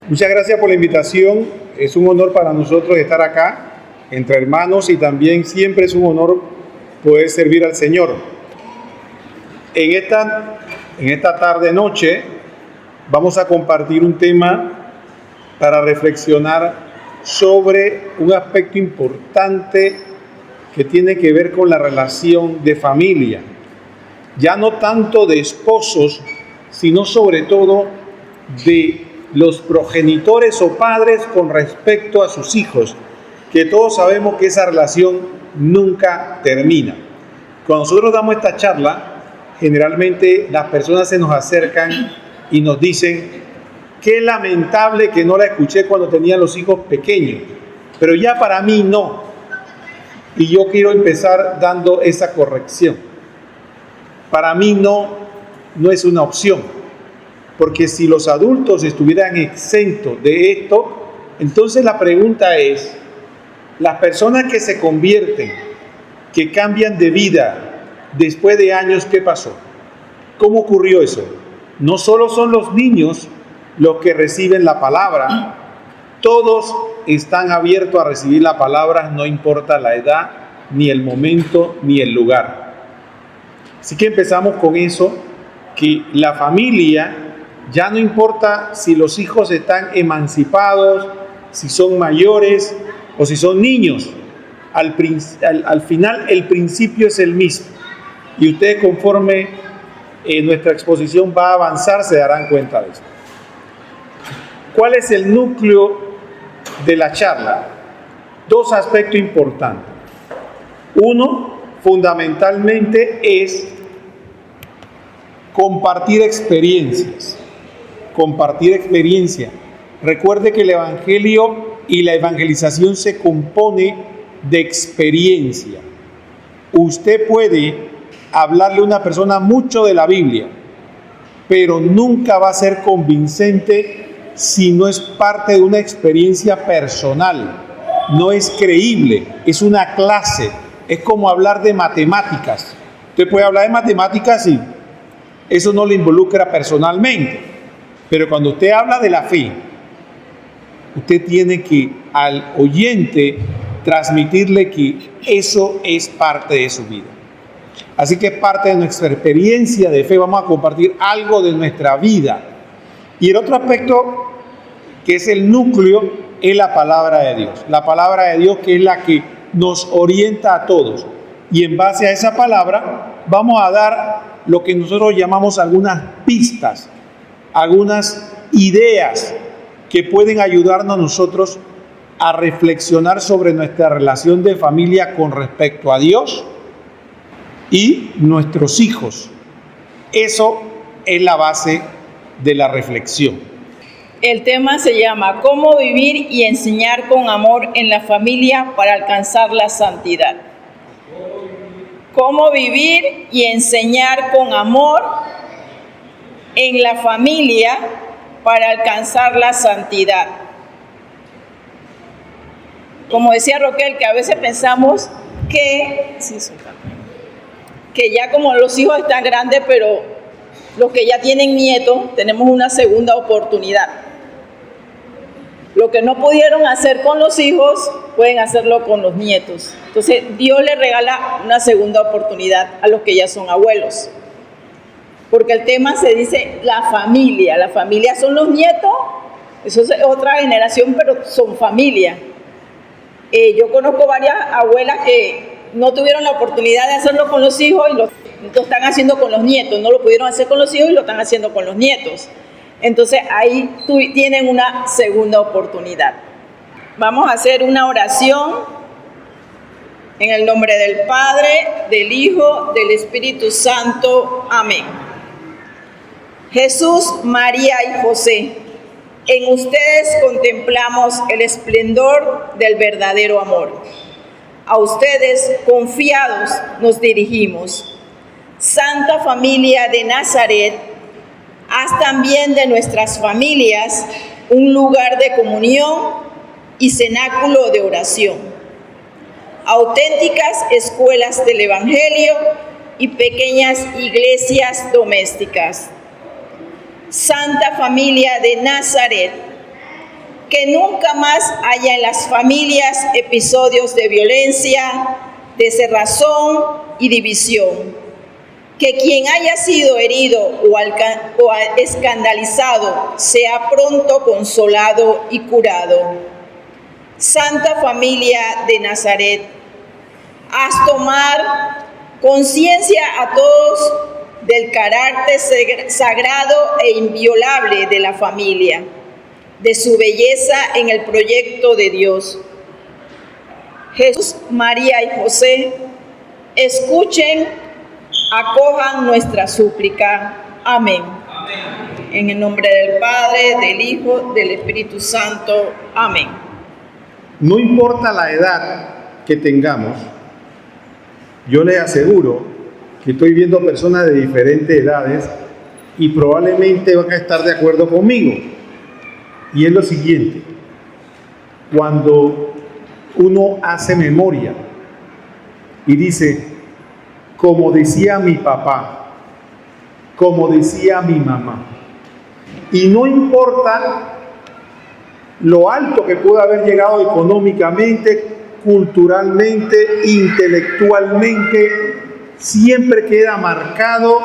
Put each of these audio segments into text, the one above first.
Muchas gracias por la invitación. Es un honor para nosotros estar acá entre hermanos y también siempre es un honor poder servir al Señor. En esta tarde-noche vamos a compartir un tema para reflexionar sobre un aspecto importante que tiene que ver con la relación de familia. Ya no tanto de esposos, sino sobre todo de los progenitores o padres con respecto a sus hijos, que todos sabemos que esa relación nunca termina. Cuando nosotros damos esta charla, generalmente las personas se nos acercan y nos dicen: qué lamentable que no la escuché cuando tenía los hijos pequeños, pero ya para mí no. Y yo quiero empezar dando esa corrección. Para mí no es una opción. Porque si los adultos estuvieran exentos de esto, entonces la pregunta es: las personas que se convierten, que cambian de vida después de años, ¿qué pasó? ¿Cómo ocurrió eso? No solo son los niños los que reciben la palabra, todos están abiertos a recibir la palabra, no importa la edad, ni el momento, ni el lugar. Así que empezamos con eso, que la familia, ya no importa si los hijos están emancipados, si son mayores o si son niños, al final el principio es el mismo. Y ustedes, conforme nuestra exposición va a avanzar, se darán cuenta de esto. ¿Cuál es el núcleo de la charla? Dos aspectos importantes. Uno, fundamentalmente, es compartir experiencias. Compartir experiencia. Recuerde que el evangelio y la evangelización se compone de experiencia. Usted puede hablarle a una persona mucho de la Biblia, pero nunca va a ser convincente si no es parte de una experiencia personal. No es creíble, es una clase. Es como hablar de matemáticas. Usted puede hablar de matemáticas y eso no le involucra personalmente. Pero cuando usted habla de la fe, usted tiene que al oyente transmitirle que eso es parte de su vida. Así que es parte de nuestra experiencia de fe. Vamos a compartir algo de nuestra vida. Y el otro aspecto, que es el núcleo, es la palabra de Dios. La palabra de Dios, que es la que nos orienta a todos. Y en base a esa palabra vamos a dar lo que nosotros llamamos algunas pistas, algunas ideas que pueden ayudarnos a nosotros a reflexionar sobre nuestra relación de familia con respecto a Dios y nuestros hijos. Eso es la base de la reflexión. El tema se llama ¿Cómo vivir y enseñar con amor en la familia para alcanzar la santidad? ¿Cómo vivir y enseñar con amor en la familia para alcanzar la santidad? Como decía Roquel, que a veces pensamos que ya como los hijos están grandes, pero los que ya tienen nietos, tenemos una segunda oportunidad. Lo que no pudieron hacer con los hijos, pueden hacerlo con los nietos. Entonces, Dios le regala una segunda oportunidad a los que ya son abuelos. Porque el tema se dice la familia. La familia son los nietos, eso es otra generación, pero son familia. Yo conozco varias abuelas que no tuvieron la oportunidad de hacerlo con los hijos y lo están haciendo con los nietos. No lo pudieron hacer con los hijos y lo están haciendo con los nietos. Entonces ahí tienen una segunda oportunidad. Vamos a hacer una oración en el nombre del Padre, del Hijo, del Espíritu Santo. Amén. Jesús, María y José, en ustedes contemplamos el esplendor del verdadero amor. A ustedes, confiados, nos dirigimos. Santa Familia de Nazaret, haz también de nuestras familias un lugar de comunión y cenáculo de oración, auténticas escuelas del Evangelio y pequeñas iglesias domésticas. Santa Familia de Nazaret, que nunca más haya en las familias episodios de violencia, de cerrazón y división. Que quien haya sido herido o escandalizado sea pronto consolado y curado. Santa Familia de Nazaret, haz tomar conciencia a todos del carácter sagrado e inviolable de la familia, de su belleza en el proyecto de Dios. Jesús, María y José, escuchen, acojan nuestra súplica. Amén. Amén. En el nombre del Padre, del Hijo, del Espíritu Santo. Amén. No importa la edad que tengamos, yo les aseguro que estoy viendo personas de diferentes edades y probablemente van a estar de acuerdo conmigo. Y es lo siguiente: cuando uno hace memoria y dice, como decía mi papá, como decía mi mamá, y no importa lo alto que pueda haber llegado económicamente, culturalmente, intelectualmente, siempre queda marcado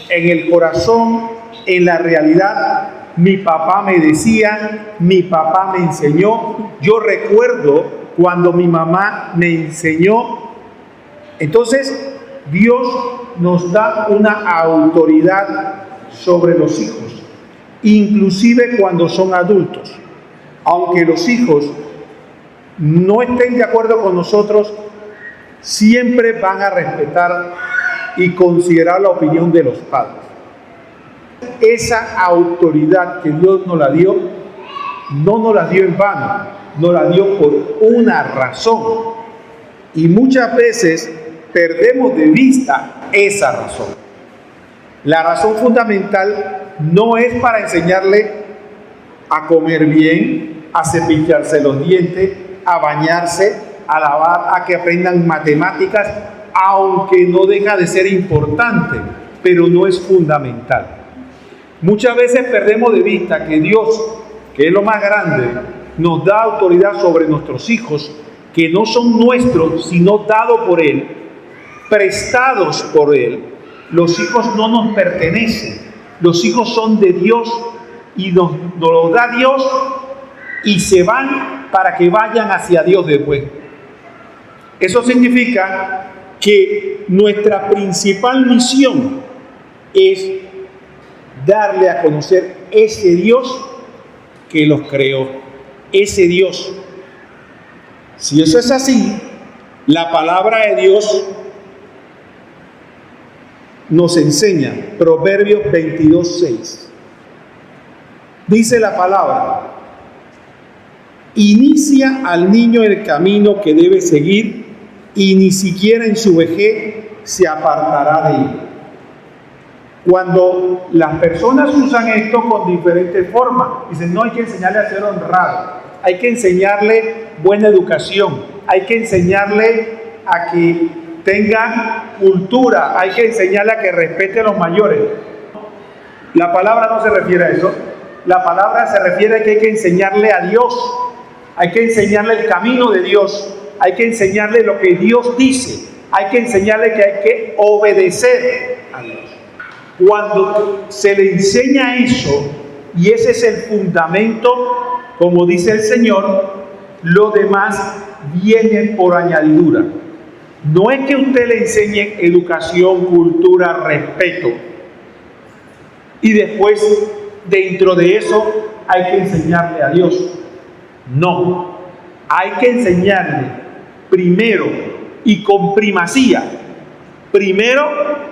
en el corazón, en la realidad. Mi papá me decía, mi papá me enseñó, yo recuerdo cuando mi mamá me enseñó. Entonces, Dios nos da una autoridad sobre los hijos, inclusive cuando son adultos. Aunque los hijos no estén de acuerdo con nosotros, siempre van a respetar y considerar la opinión de los padres. Esa autoridad que Dios nos la dio, no nos la dio en vano, nos la dio por una razón. Y muchas veces perdemos de vista esa razón. La razón fundamental no es para enseñarle a comer bien, a cepillarse los dientes, a bañarse, a lavar, a que aprendan matemáticas, aunque no deja de ser importante, pero no es fundamental. Muchas veces perdemos de vista que Dios, que es lo más grande, nos da autoridad sobre nuestros hijos, que no son nuestros, sino dados por Él, prestados por Él. Los hijos no nos pertenecen, los hijos son de Dios y nos los da Dios y se van para que vayan hacia Dios después. Eso significa que nuestra principal misión es darle a conocer ese Dios que los creó, ese Dios. Si eso es así, la palabra de Dios nos enseña, Proverbios 22:6. Dice la palabra: inicia al niño el camino que debe seguir y ni siquiera en su vejez se apartará de él. Cuando las personas usan esto con diferentes formas, dicen, no, hay que enseñarle a ser honrado, hay que enseñarle buena educación, hay que enseñarle a que tenga cultura, hay que enseñarle a que respete a los mayores. La palabra no se refiere a eso. La palabra se refiere a que hay que enseñarle a Dios, hay que enseñarle el camino de Dios, hay que enseñarle lo que Dios dice, hay que enseñarle que hay que obedecer a Dios. Cuando se le enseña eso, y ese es el fundamento, como dice el Señor, lo demás viene por añadidura. No es que usted le enseñe educación, cultura, respeto, y después dentro de eso hay que enseñarle a Dios. No, hay que enseñarle primero y con primacía, primero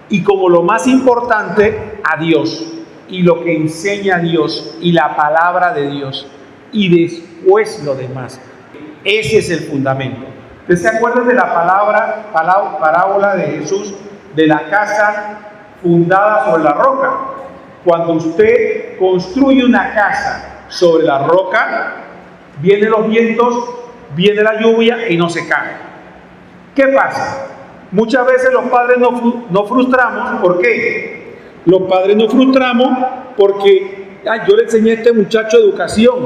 y como lo más importante, a Dios y lo que enseña Dios y la palabra de Dios, y después lo demás. Ese es el fundamento. ¿Usted se acuerda de la parábola de Jesús de la casa fundada sobre la roca? Cuando usted construye una casa sobre la roca, vienen los vientos, viene la lluvia y no se cae. ¿Qué pasa? Muchas veces los padres nos frustramos. ¿Por qué? Los padres nos frustramos porque yo le enseñé a este muchacho educación,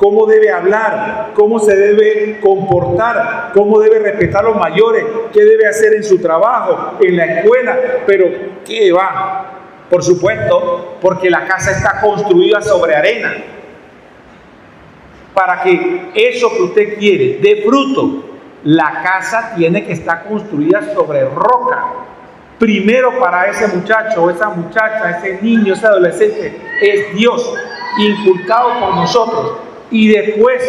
cómo debe hablar, cómo se debe comportar, cómo debe respetar a los mayores, qué debe hacer en su trabajo, en la escuela, pero ¿qué va? Por supuesto, porque la casa está construida sobre arena. Para que eso que usted quiere dé fruto, la casa tiene que estar construida sobre roca. Primero para ese muchacho, esa muchacha, ese niño, ese adolescente, es Dios, inculcado por nosotros. Y después,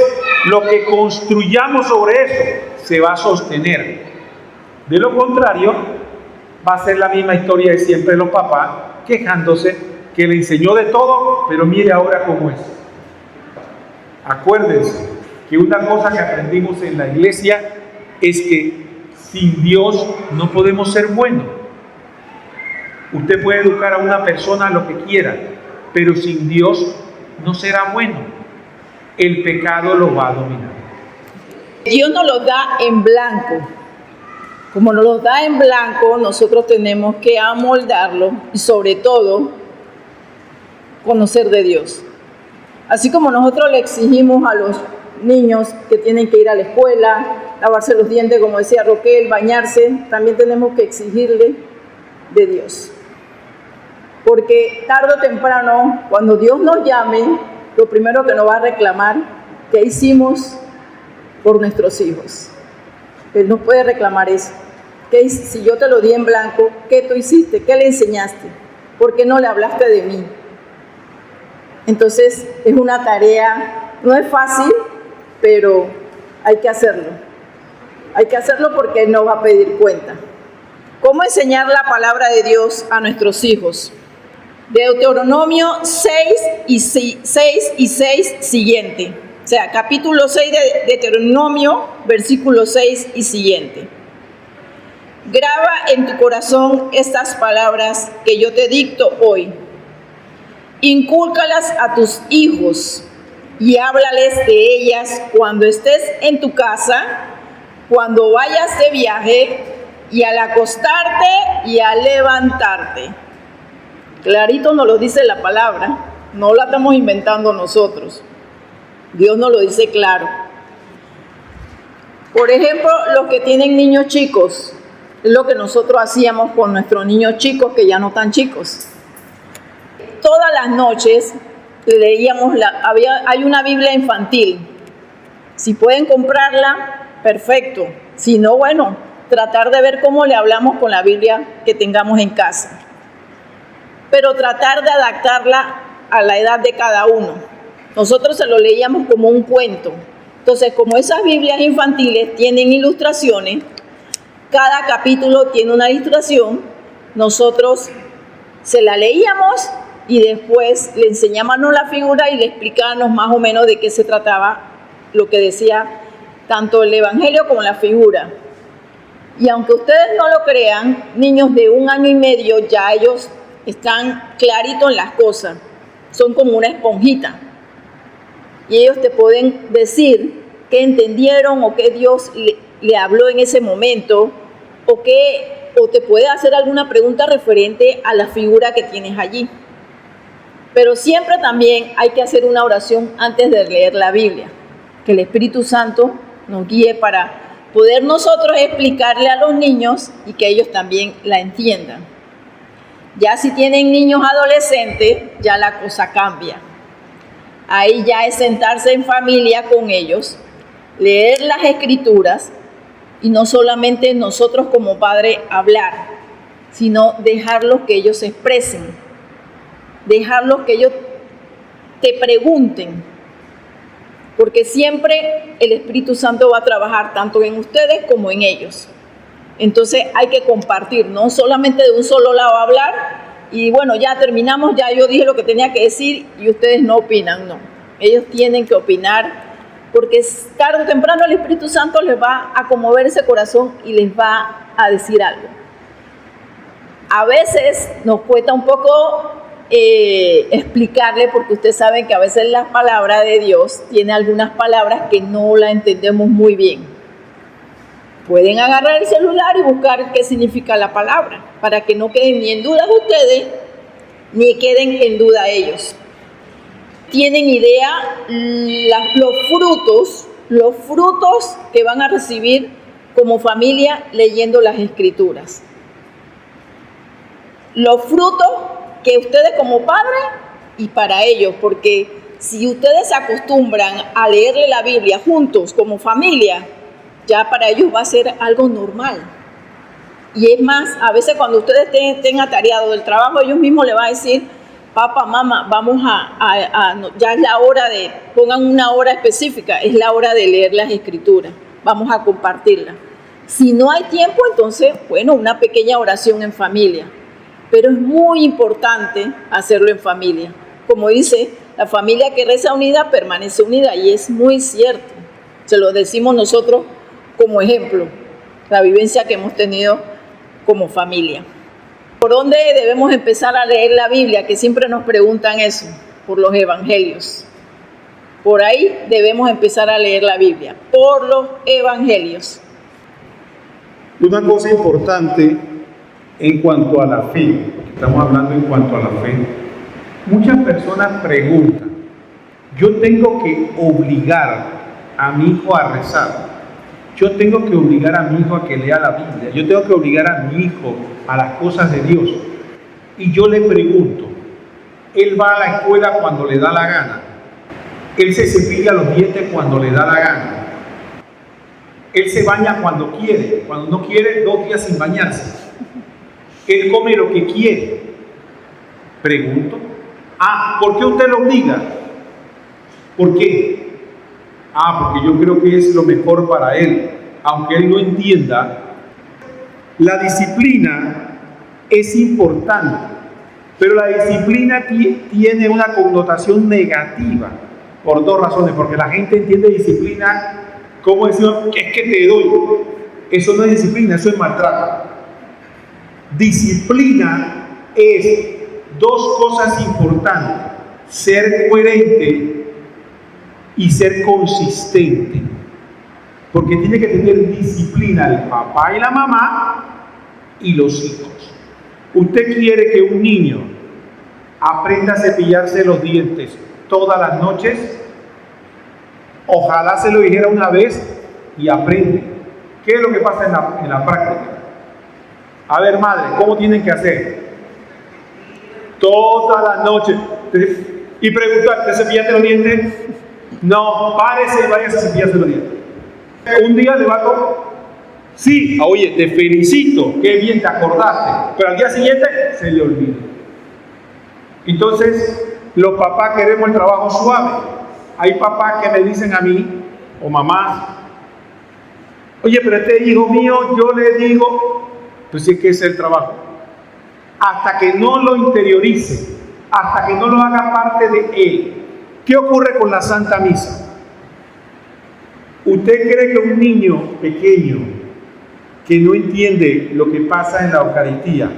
lo que construyamos sobre eso, se va a sostener. De lo contrario, va a ser la misma historia de siempre de los papás, quejándose que le enseñó de todo, pero mire ahora cómo es. Acuérdense que una cosa que aprendimos en la iglesia es que sin Dios no podemos ser buenos. Usted puede educar a una persona lo que quiera, pero sin Dios no será bueno. El pecado lo va a dominar. Dios nos los da en blanco. Como nos los da en blanco, nosotros tenemos que amoldarlo y sobre todo conocer de Dios. Así como nosotros le exigimos a los niños que tienen que ir a la escuela, lavarse los dientes, como decía Roquel, bañarse, también tenemos que exigirle de Dios. Porque tarde o temprano, cuando Dios nos llame, lo primero que nos va a reclamar, ¿qué hicimos por nuestros hijos? Él nos puede reclamar eso. Si yo te lo di en blanco, ¿qué tú hiciste? ¿Qué le enseñaste? ¿Por qué no le hablaste de mí? Entonces, es una tarea, no es fácil, pero hay que hacerlo. Hay que hacerlo porque Él nos va a pedir cuenta. ¿Cómo enseñar la palabra de Dios a nuestros hijos? Deuteronomio 6 y 6 siguiente. O sea, capítulo 6 de Deuteronomio, versículo 6 y siguiente. Graba en tu corazón estas palabras que yo te dicto hoy. Incúlcalas a tus hijos y háblales de ellas cuando estés en tu casa, cuando vayas de viaje y al acostarte y al levantarte. Clarito nos lo dice la palabra, no la estamos inventando nosotros. Dios nos lo dice claro. Por ejemplo, los que tienen niños chicos, es lo que nosotros hacíamos con nuestros niños chicos que ya no están chicos. Todas las noches leíamos, hay una Biblia infantil. Si pueden comprarla, perfecto. Si no, bueno, tratar de ver cómo le hablamos con la Biblia que tengamos en casa. Pero tratar de adaptarla a la edad de cada uno. Nosotros se lo leíamos como un cuento. Entonces, como esas Biblias infantiles tienen ilustraciones, cada capítulo tiene una ilustración, nosotros se la leíamos y después le enseñábamos la figura y le explicábamos más o menos de qué se trataba lo que decía tanto el Evangelio como la figura. Y aunque ustedes no lo crean, niños de 1 año y medio ya ellos están claritos en las cosas, son como una esponjita. Y ellos te pueden decir qué entendieron o qué Dios le habló en ese momento o te puede hacer alguna pregunta referente a la figura que tienes allí. Pero siempre también hay que hacer una oración antes de leer la Biblia, que el Espíritu Santo nos guíe para poder nosotros explicarle a los niños y que ellos también la entiendan. Ya si tienen niños adolescentes, ya la cosa cambia. Ahí ya es sentarse en familia con ellos, leer las Escrituras y no solamente nosotros como padres hablar, sino dejarlos que ellos se expresen, dejarlos que ellos te pregunten, porque siempre el Espíritu Santo va a trabajar tanto en ustedes como en ellos. Entonces hay que compartir, no solamente de un solo lado hablar y bueno, ya terminamos, ya yo dije lo que tenía que decir y ustedes no opinan, no. Ellos tienen que opinar porque tarde o temprano el Espíritu Santo les va a conmover ese corazón y les va a decir algo. A veces nos cuesta un poco explicarle porque ustedes saben que a veces la palabra de Dios tiene algunas palabras que no la entendemos muy bien. Pueden agarrar el celular y buscar qué significa la palabra, para que no queden ni en duda ustedes, ni queden en duda ellos. tienen idea los frutos que van a recibir como familia leyendo las Escrituras. Los frutos que ustedes como padres y para ellos, porque si ustedes se acostumbran a leerle la Biblia juntos como familia, ya para ellos va a ser algo normal. Y es más, a veces cuando ustedes estén atareados del trabajo, ellos mismos le van a decir: papá, mamá, vamos ya es la hora pongan una hora específica, es la hora de leer las Escrituras, vamos a compartirla. Si no hay tiempo, entonces, bueno, una pequeña oración en familia. Pero es muy importante hacerlo en familia. Como dice, la familia que reza unida permanece unida, y es muy cierto. Se lo decimos nosotros como ejemplo, la vivencia que hemos tenido como familia. ¿Por dónde debemos empezar a leer la Biblia? Que siempre nos preguntan eso, por los evangelios. Por ahí debemos empezar a leer la Biblia, por los evangelios. Una cosa importante en cuanto a la fe, estamos hablando en cuanto a la fe, muchas personas preguntan: yo tengo que obligar a mi hijo a rezar, yo tengo que obligar a mi hijo a que lea la Biblia, yo tengo que obligar a mi hijo a las cosas de Dios. Y yo le pregunto, él va a la escuela cuando le da la gana, él se cepilla los dientes cuando le da la gana, él se baña cuando no quiere 2 días sin bañarse, él come lo que quiere. Pregunto, ¿por qué usted lo obliga? ¿Por qué? Porque yo creo que es lo mejor para él, aunque él no entienda. La disciplina es importante, pero la disciplina tiene una connotación negativa por 2 razones. Porque la gente entiende disciplina como decir: es que te doy. Eso no es disciplina, eso es maltrato. Disciplina es 2 cosas importantes: ser coherente y ser consistente. Porque tiene que tener disciplina el papá y la mamá y los hijos. Usted quiere que un niño aprenda a cepillarse los dientes todas las noches, ojalá se lo dijera una vez y aprende. ¿Qué es lo que pasa en la práctica? A ver, madre, ¿cómo tienen que hacer? Todas las noches. Y preguntar: ¿te cepillaste los dientes? No, párese y váyase a cepillarse los dientes. Un día le va a tocar: sí, oye, te felicito, qué bien te acordaste. Pero al día siguiente se le olvida. Entonces, los papás queremos el trabajo suave. Hay papás que me dicen a mí, o mamás: oye, pero este hijo mío, yo le digo, pues sí, que es el trabajo. Hasta que no lo interiorice, hasta que no lo haga parte de él. ¿Qué ocurre con la Santa Misa? ¿Usted cree que un niño pequeño que no entiende lo que pasa en la Eucaristía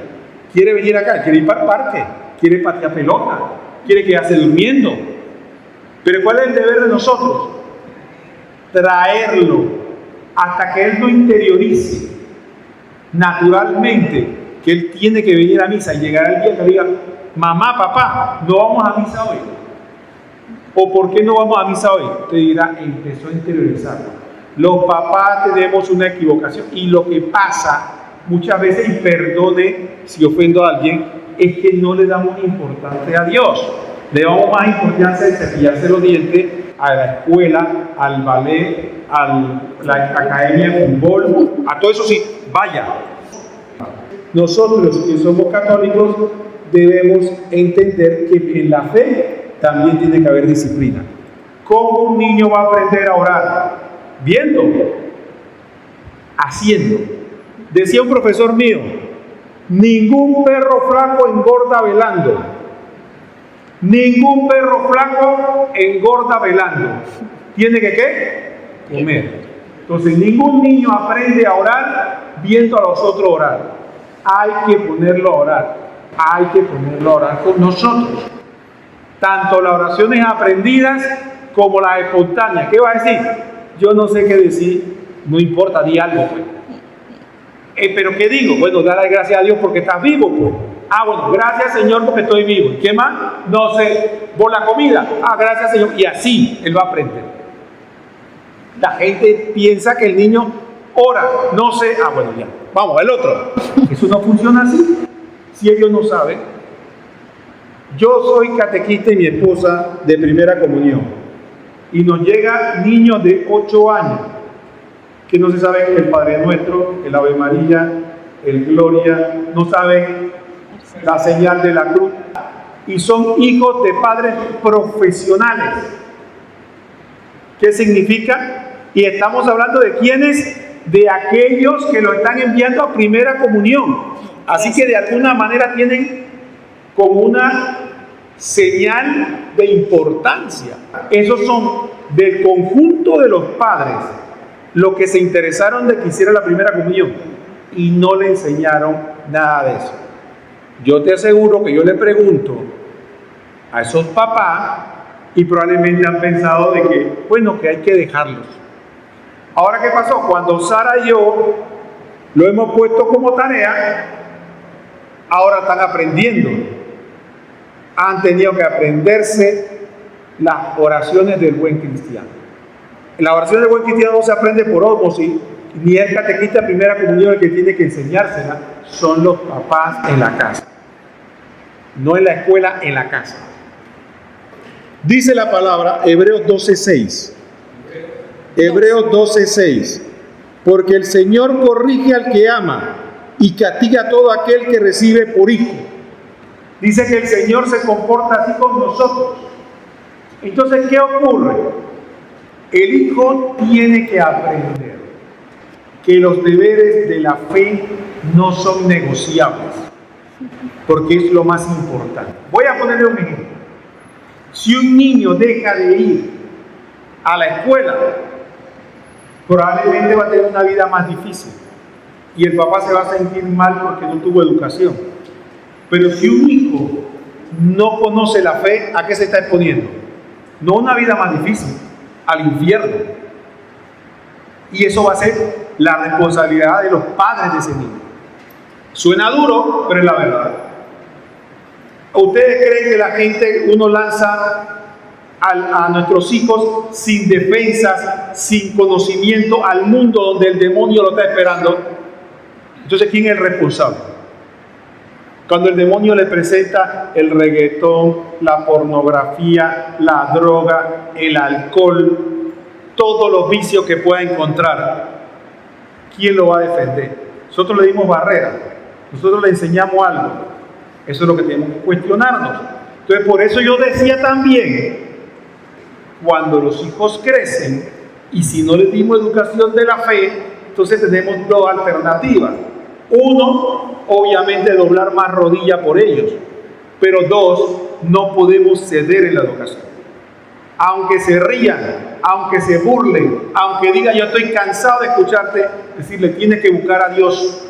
quiere venir acá, quiere ir para el parque, quiere patear pelota, quiere quedarse durmiendo? Pero ¿cuál es el deber de nosotros? Traerlo hasta que él lo interiorice naturalmente, que él tiene que venir a misa, y llegar el día que diga: mamá, papá, no vamos a misa hoy. ¿O por qué no vamos a misa hoy? Usted dirá: empezó a interiorizarlo. Los papás tenemos una equivocación, y lo que pasa muchas veces, y perdone si ofendo a alguien, es que no le damos importancia a Dios. Le damos más importancia a cepillarse los dientes, a la escuela, al ballet, a la academia de fútbol, a todo eso. Sí, vaya. Nosotros que somos católicos debemos entender que en la fe también tiene que haber disciplina. ¿Cómo un niño va a aprender a orar? Viendo, haciendo. Decía un profesor mío: ningún perro flaco engorda velando. Ningún perro flaco engorda velando. Tiene que ¿qué? Comer. Entonces, ningún niño aprende a orar viendo a los otros orar. Hay que ponerlo a orar. Hay que ponerlo a orar con nosotros. Tanto las oraciones aprendidas como las espontáneas. ¿Qué va a decir? Yo no sé qué decir. No importa, di algo, pues. ¿Pero qué digo? Bueno, dale gracias a Dios porque estás vivo, pues. Ah, bueno, gracias Señor porque estoy vivo. ¿Y qué más? No sé, por la comida. Ah, gracias Señor. Y así él va a aprender. La gente piensa que el niño ora, no sé. Ah, bueno, ya. Vamos, el otro. Eso no funciona así. Si ellos no saben. Yo soy catequista y mi esposa de primera comunión. Y nos llega niños de 8 años que no se saben el Padre Nuestro, el Ave María, el Gloria, no saben la señal de la cruz. Y son hijos de padres profesionales. ¿Qué significa? Y estamos hablando de quiénes, de aquellos que lo están enviando a primera comunión. Así que de alguna manera tienen como una señal de importancia. Esos son del conjunto de los padres los que se interesaron de que hiciera la primera comunión y no le enseñaron nada de eso. Yo te aseguro que yo le pregunto a esos papás y probablemente han pensado de que, bueno, que hay que dejarlos. Ahora, ¿qué pasó? Cuando Sara y yo lo hemos puesto como tarea, ahora están aprendiendo. Han tenido que aprenderse las oraciones del buen cristiano. La oración del buen cristiano no se aprende por ósmosis, ni el catequista de primera comunión el que tiene que enseñársela, son los papás en la casa. No en la escuela, en la casa. Dice la palabra, Hebreos 12:6. Hebreos 12:6. Porque el Señor corrige al que ama y castiga a todo aquel que recibe por hijo. Dice que el Señor se comporta así con nosotros. Entonces, ¿qué ocurre? El hijo tiene que aprender que los deberes de la fe no son negociables, porque es lo más importante. Voy a ponerle un ejemplo. Si un niño deja de ir a la escuela, probablemente va a tener una vida más difícil y el papá se va a sentir mal porque no tuvo educación. Pero si un hijo no conoce la fe, ¿a qué se está exponiendo? No a una vida más difícil, al infierno. Y eso va a ser la responsabilidad de los padres de ese niño. Suena duro, pero es la verdad. ¿Ustedes creen que la gente, uno lanza a nuestros hijos sin defensas, sin conocimiento al mundo donde el demonio lo está esperando? Entonces, ¿quién es el responsable? Cuando el demonio le presenta el reggaetón, la pornografía, la droga, el alcohol, todos los vicios que pueda encontrar, ¿quién lo va a defender? Nosotros le dimos barrera, nosotros le enseñamos algo. Eso es lo que tenemos que cuestionarnos. Entonces, por eso yo decía también, cuando los hijos crecen y si no les dimos educación de la fe, entonces tenemos dos alternativas. Uno, obviamente doblar más rodilla por ellos, pero dos, no podemos ceder en la educación. Aunque se rían, aunque se burlen, aunque digan yo estoy cansado de escucharte, decirle tienes que buscar a Dios,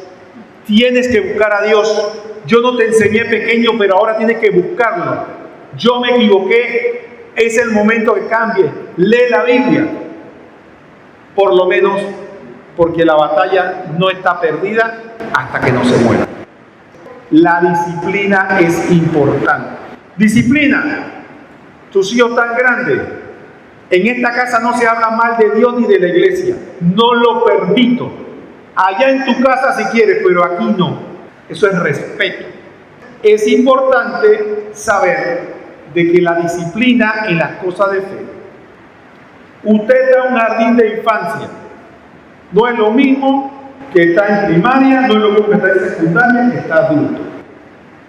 tienes que buscar a Dios. Yo no te enseñé pequeño, pero ahora tienes que buscarlo. Yo me equivoqué, es el momento que cambie. Lee la Biblia, por lo menos, porque la batalla no está perdida hasta que no se muera. La disciplina es importante. Disciplina. Tus hijos tan grandes. En esta casa no se habla mal de Dios ni de la iglesia. No lo permito. Allá en tu casa si quieres, pero aquí no. Eso es respeto. Es importante saber de que la disciplina en las cosas de fe. Usted está en un jardín de infancia. No es lo mismo que está en primaria, no es lo mismo que está en secundaria, que está adulto.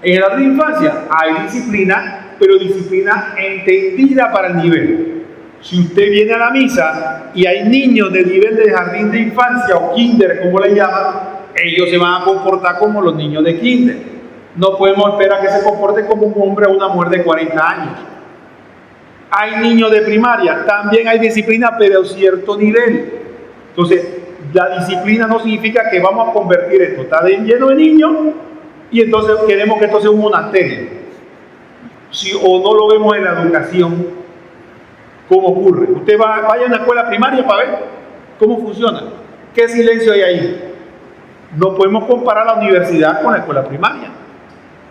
En el jardín de infancia hay disciplina, pero disciplina entendida para el nivel. Si usted viene a la misa y hay niños de nivel de jardín de infancia o kinder, como le llaman, ellos se van a comportar como los niños de kinder. No podemos esperar que se comporte como un hombre o una mujer de 40 años. Hay niños de primaria, también hay disciplina, pero a cierto nivel. Entonces, la disciplina no significa que vamos a convertir esto. Está lleno de niños y entonces queremos que esto sea un monasterio. Si o no lo vemos en la educación, ¿cómo ocurre? Usted vaya a una escuela primaria para ver cómo funciona. ¿Qué silencio hay ahí? No podemos comparar la universidad con la escuela primaria.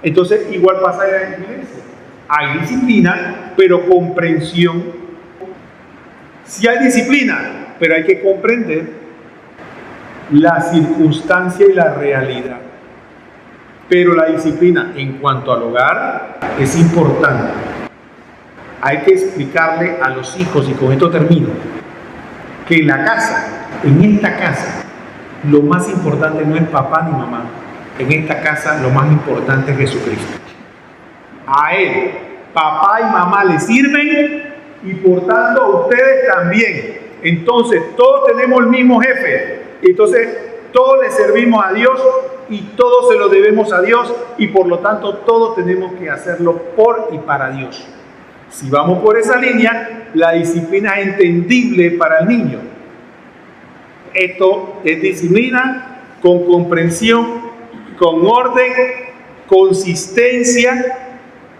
Entonces, igual pasa en la iglesia. Hay disciplina, pero comprensión. Sí hay disciplina, pero hay que comprender la circunstancia y la realidad. Pero la disciplina en cuanto al hogar es importante. Hay que explicarle a los hijos, y con esto termino, que en la casa, en esta casa, lo más importante no es papá ni mamá. En esta casa lo más importante es Jesucristo. A Él, papá y mamá le sirven y por tanto a ustedes también. Entonces todos tenemos el mismo jefe. Entonces todos le servimos a Dios y todos se lo debemos a Dios y por lo tanto todos tenemos que hacerlo por y para Dios. Si vamos por esa línea, la disciplina es entendible para el niño. Esto es disciplina con comprensión, con orden, consistencia,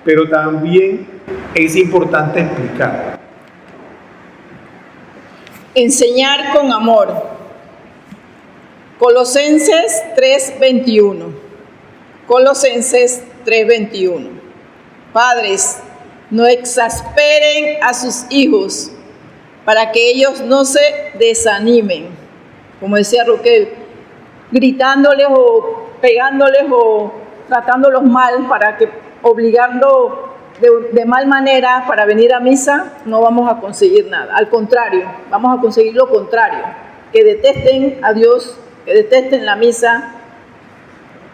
pero también es importante explicar. Enseñar con amor. Colosenses 3:21. Colosenses 3:21. Padres, no exasperen a sus hijos para que ellos no se desanimen. Como decía Roquel, gritándoles o pegándoles o tratándolos mal para que obligando de mal manera para venir a misa, no vamos a conseguir nada. Al contrario, vamos a conseguir lo contrario, que detesten a Dios, que detesten la misa,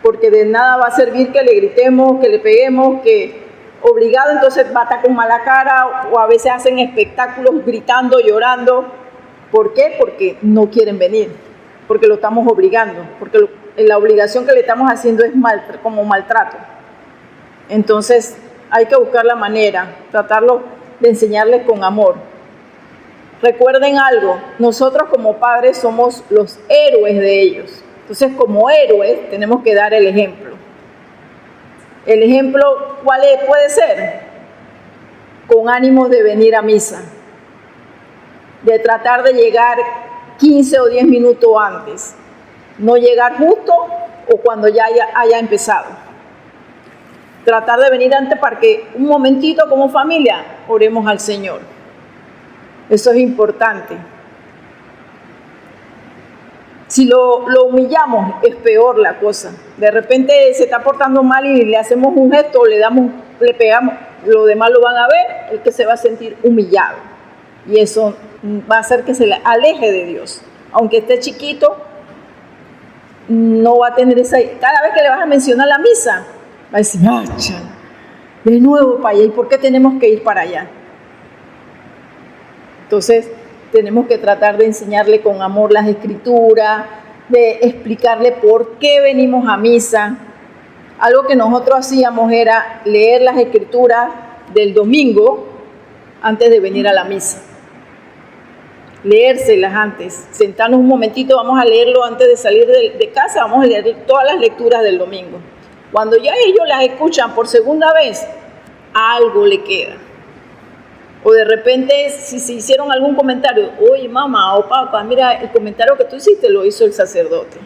porque de nada va a servir que le gritemos, que le peguemos, que obligado entonces va a estar con mala cara o a veces hacen espectáculos gritando, llorando. ¿Por qué? Porque no quieren venir, porque lo estamos obligando, porque la obligación que le estamos haciendo es como maltrato. Entonces hay que buscar la manera, tratarlo de enseñarles con amor. Recuerden algo, nosotros como padres somos los héroes de ellos. Entonces como héroes tenemos que dar el ejemplo. El ejemplo, ¿cuál puede ser? Con ánimo de venir a misa, de tratar de llegar 15 o 10 minutos antes, no llegar justo o cuando ya haya empezado. Tratar de venir antes para que un momentito como familia oremos al Señor. Eso es importante. Si lo humillamos, es peor la cosa. De repente se está portando mal y le hacemos un gesto, le pegamos, los demás lo van a ver, el que se va a sentir humillado. Y eso va a hacer que se le aleje de Dios. Aunque esté chiquito, no va a tener esa... Cada vez que le vas a mencionar la misa, va a decir, de nuevo para allá, ¿y por qué tenemos que ir para allá? Entonces, tenemos que tratar de enseñarle con amor las escrituras, de explicarle por qué venimos a misa. Algo que nosotros hacíamos era leer las escrituras del domingo antes de venir a la misa. Leérselas antes, sentarnos un momentito, vamos a leerlo antes de salir de casa, vamos a leer todas las lecturas del domingo. Cuando ya ellos las escuchan por segunda vez, algo le queda. O de repente, si se hicieron algún comentario, oye mamá o papá, mira, el comentario que tú hiciste lo hizo el sacerdote.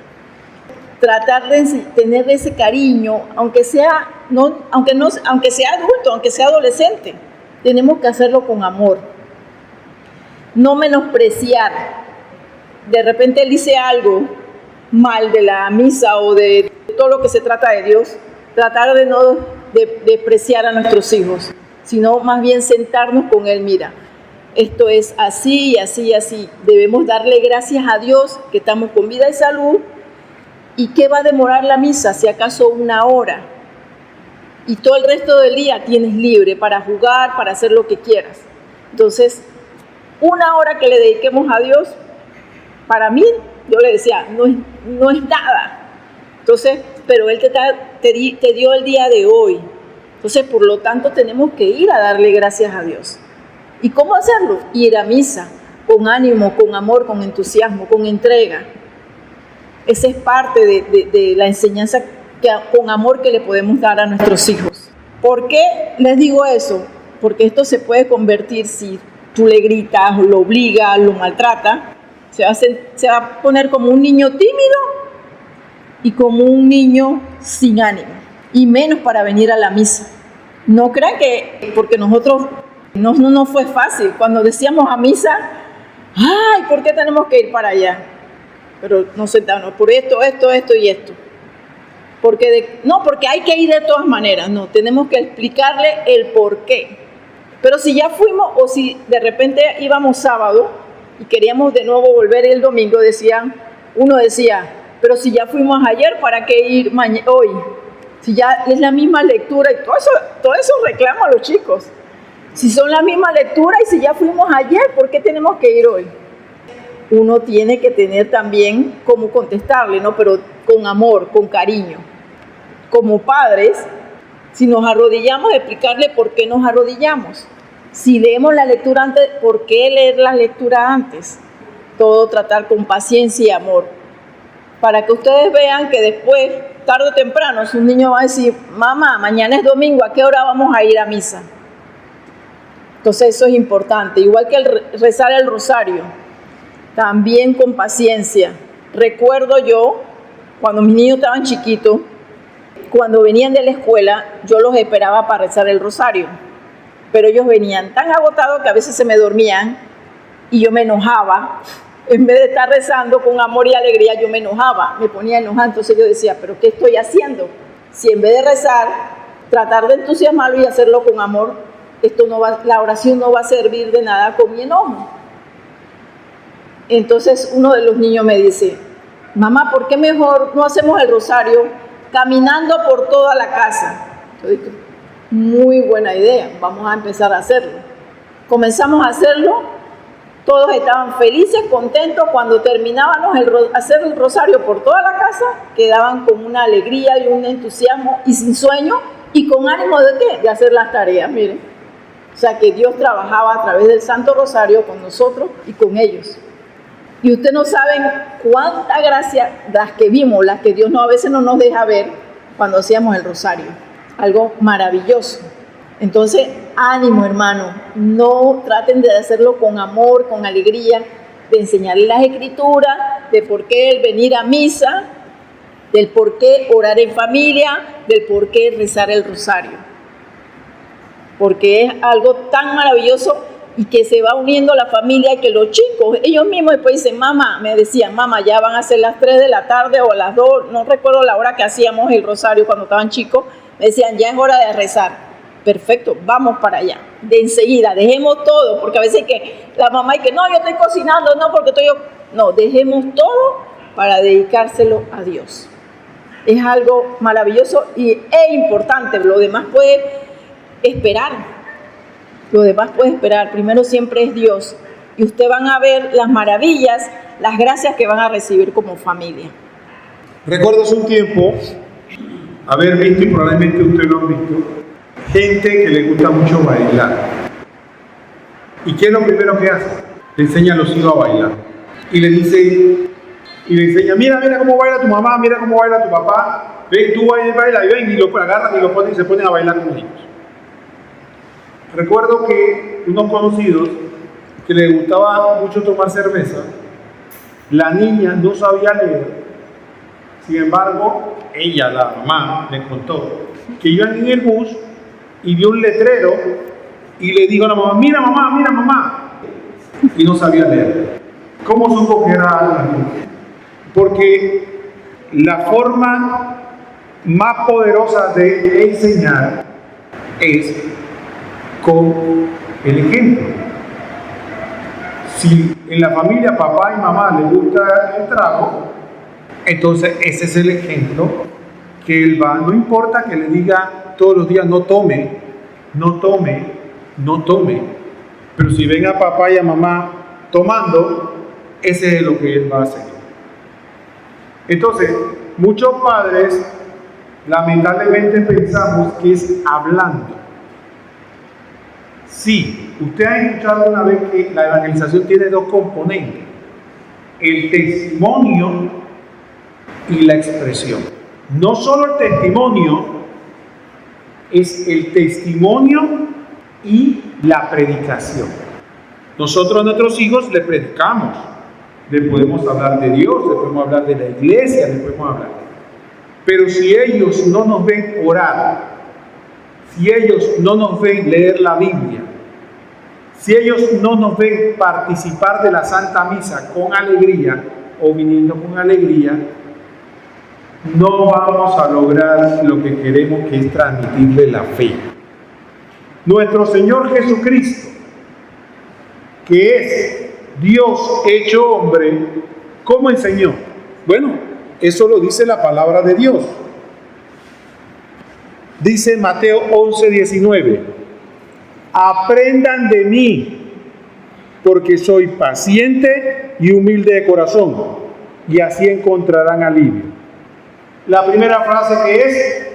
Tratar de tener ese cariño, aunque sea adulto, aunque sea adolescente, tenemos que hacerlo con amor. No menospreciar. De repente él dice algo mal de la misa o de todo lo que se trata de Dios, tratar de no despreciar a nuestros hijos, sino más bien sentarnos con él. Mira, esto es así y así y así. Debemos darle gracias a Dios que estamos con vida y salud. ¿Y qué va a demorar la misa? Si acaso 1 hora. Y todo el resto del día tienes libre para jugar, para hacer lo que quieras. Entonces, 1 hora que le dediquemos a Dios, para mí, yo le decía, no es nada. Entonces, pero Él te dio el día de hoy. Entonces, por lo tanto, tenemos que ir a darle gracias a Dios. ¿Y cómo hacerlo? Ir a misa, con ánimo, con amor, con entusiasmo, con entrega. Esa es parte de la enseñanza con amor que le podemos dar a nuestros hijos. ¿Por qué les digo eso? Porque esto se puede convertir, si tú le gritas, lo obligas, lo maltratas, se va a poner como un niño tímido y como un niño sin ánimo. y menos para venir a la misa. No crean que porque nosotros no fue fácil. Cuando decíamos a misa, ay, ¿por qué tenemos que ir para allá? Pero nos sentamos por esto y esto. Porque hay que ir de todas maneras. No, tenemos que explicarle el por qué. Pero si ya fuimos o si de repente íbamos sábado y queríamos de nuevo volver el domingo, uno decía, pero si ya fuimos ayer, ¿para qué ir hoy? Si ya es la misma lectura y todo eso reclama a los chicos. Si son la misma lectura y si ya fuimos ayer, ¿por qué tenemos que ir hoy? Uno tiene que tener también cómo contestarle, ¿no? Pero con amor, con cariño. Como padres, si nos arrodillamos, explicarle por qué nos arrodillamos. Si leemos la lectura antes, ¿por qué leer la lectura antes? Todo tratar con paciencia y amor. Para que ustedes vean que después, tarde o temprano, si un niño va a decir, mamá, mañana es domingo, ¿a qué hora vamos a ir a misa? Entonces eso es importante. Igual que rezar el rosario, también con paciencia. Recuerdo yo, cuando mis niños estaban chiquitos, cuando venían de la escuela, yo los esperaba para rezar el rosario. Pero ellos venían tan agotados que a veces se me dormían y yo me enojaba. En vez de estar rezando con amor y alegría, yo me enojaba, me ponía enojada. Entonces yo decía, ¿pero qué estoy haciendo? Si en vez de rezar, tratar de entusiasmarlo y hacerlo con amor, la oración no va a servir de nada con mi enojo. Entonces uno de los niños me dice, mamá, ¿por qué mejor no hacemos el rosario caminando por toda la casa? Yo digo, muy buena idea, vamos a empezar a hacerlo. Comenzamos a hacerlo, todos estaban felices, contentos. Cuando terminábamos hacer el rosario por toda la casa, quedaban con una alegría y un entusiasmo y sin sueño y con ánimo ¿de qué? De hacer las tareas, miren. O sea que Dios trabajaba a través del Santo Rosario con nosotros y con ellos. Y ustedes no saben cuánta gracia, las que vimos, las que Dios a veces no nos deja ver cuando hacíamos el rosario. Algo maravilloso. Entonces, ánimo, hermano. No traten de hacerlo con amor, con alegría, de enseñarles las escrituras, de por qué el venir a misa, del por qué orar en familia, del por qué rezar el rosario. Porque es algo tan maravilloso y que se va uniendo la familia y que los chicos, ellos mismos después dicen, mamá, me decían, mamá, ya van a ser las 3 de la tarde o las 2, no recuerdo la hora que hacíamos el rosario cuando estaban chicos, me decían, ya es hora de rezar. Perfecto, vamos para allá, de enseguida, dejemos todo, porque a veces que la mamá dice, no, yo estoy cocinando, no, porque no, dejemos todo para dedicárselo a Dios. Es algo maravilloso e importante, lo demás puede esperar. Primero siempre es Dios. Y ustedes van a ver las maravillas, las gracias que van a recibir como familia. Recuerdo hace un tiempo haber visto, y probablemente ustedes lo han visto, gente que le gusta mucho bailar. ¿Y qué es lo primero que hace? Le enseña a los hijos a bailar. Y le enseña, mira cómo baila tu mamá, mira cómo baila tu papá. Ven, tú baila y ven, y lo agarran y lo ponen y se ponen a bailar con ellos. Recuerdo que unos conocidos que les gustaba mucho tomar cerveza, la niña no sabía leer. Sin embargo, ella, la mamá, le contó que iban en el bus y vio un letrero y le dijo a la mamá, mira mamá, y no sabía leer. ¿Cómo supo que era la niña? Porque la forma más poderosa de enseñar es con el ejemplo. Si en la familia papá y mamá les gusta el trago, entonces ese es el ejemplo que él va, no importa que le diga todos los días no tome, pero si ven a papá y a mamá tomando, ese es lo que él va a hacer. Entonces, muchos padres lamentablemente pensamos que es hablando. Sí, usted ha escuchado una vez que la evangelización tiene dos componentes: el testimonio y la expresión. No solo el testimonio, es el testimonio y la predicación. Nosotros a nuestros hijos les predicamos, les podemos hablar de Dios, les podemos hablar de la iglesia, les podemos hablar. Pero si ellos no nos ven orar, si ellos no nos ven leer la Biblia, si ellos no nos ven participar de la Santa Misa con alegría o viniendo con alegría, no vamos a lograr lo que queremos, que es transmitirle la fe. Nuestro Señor Jesucristo, que es Dios hecho hombre, ¿cómo enseñó? Bueno, eso lo dice la palabra de Dios. Dice Mateo 11:19, aprendan de mí, porque soy paciente y humilde de corazón, y así encontrarán alivio. La primera frase que es,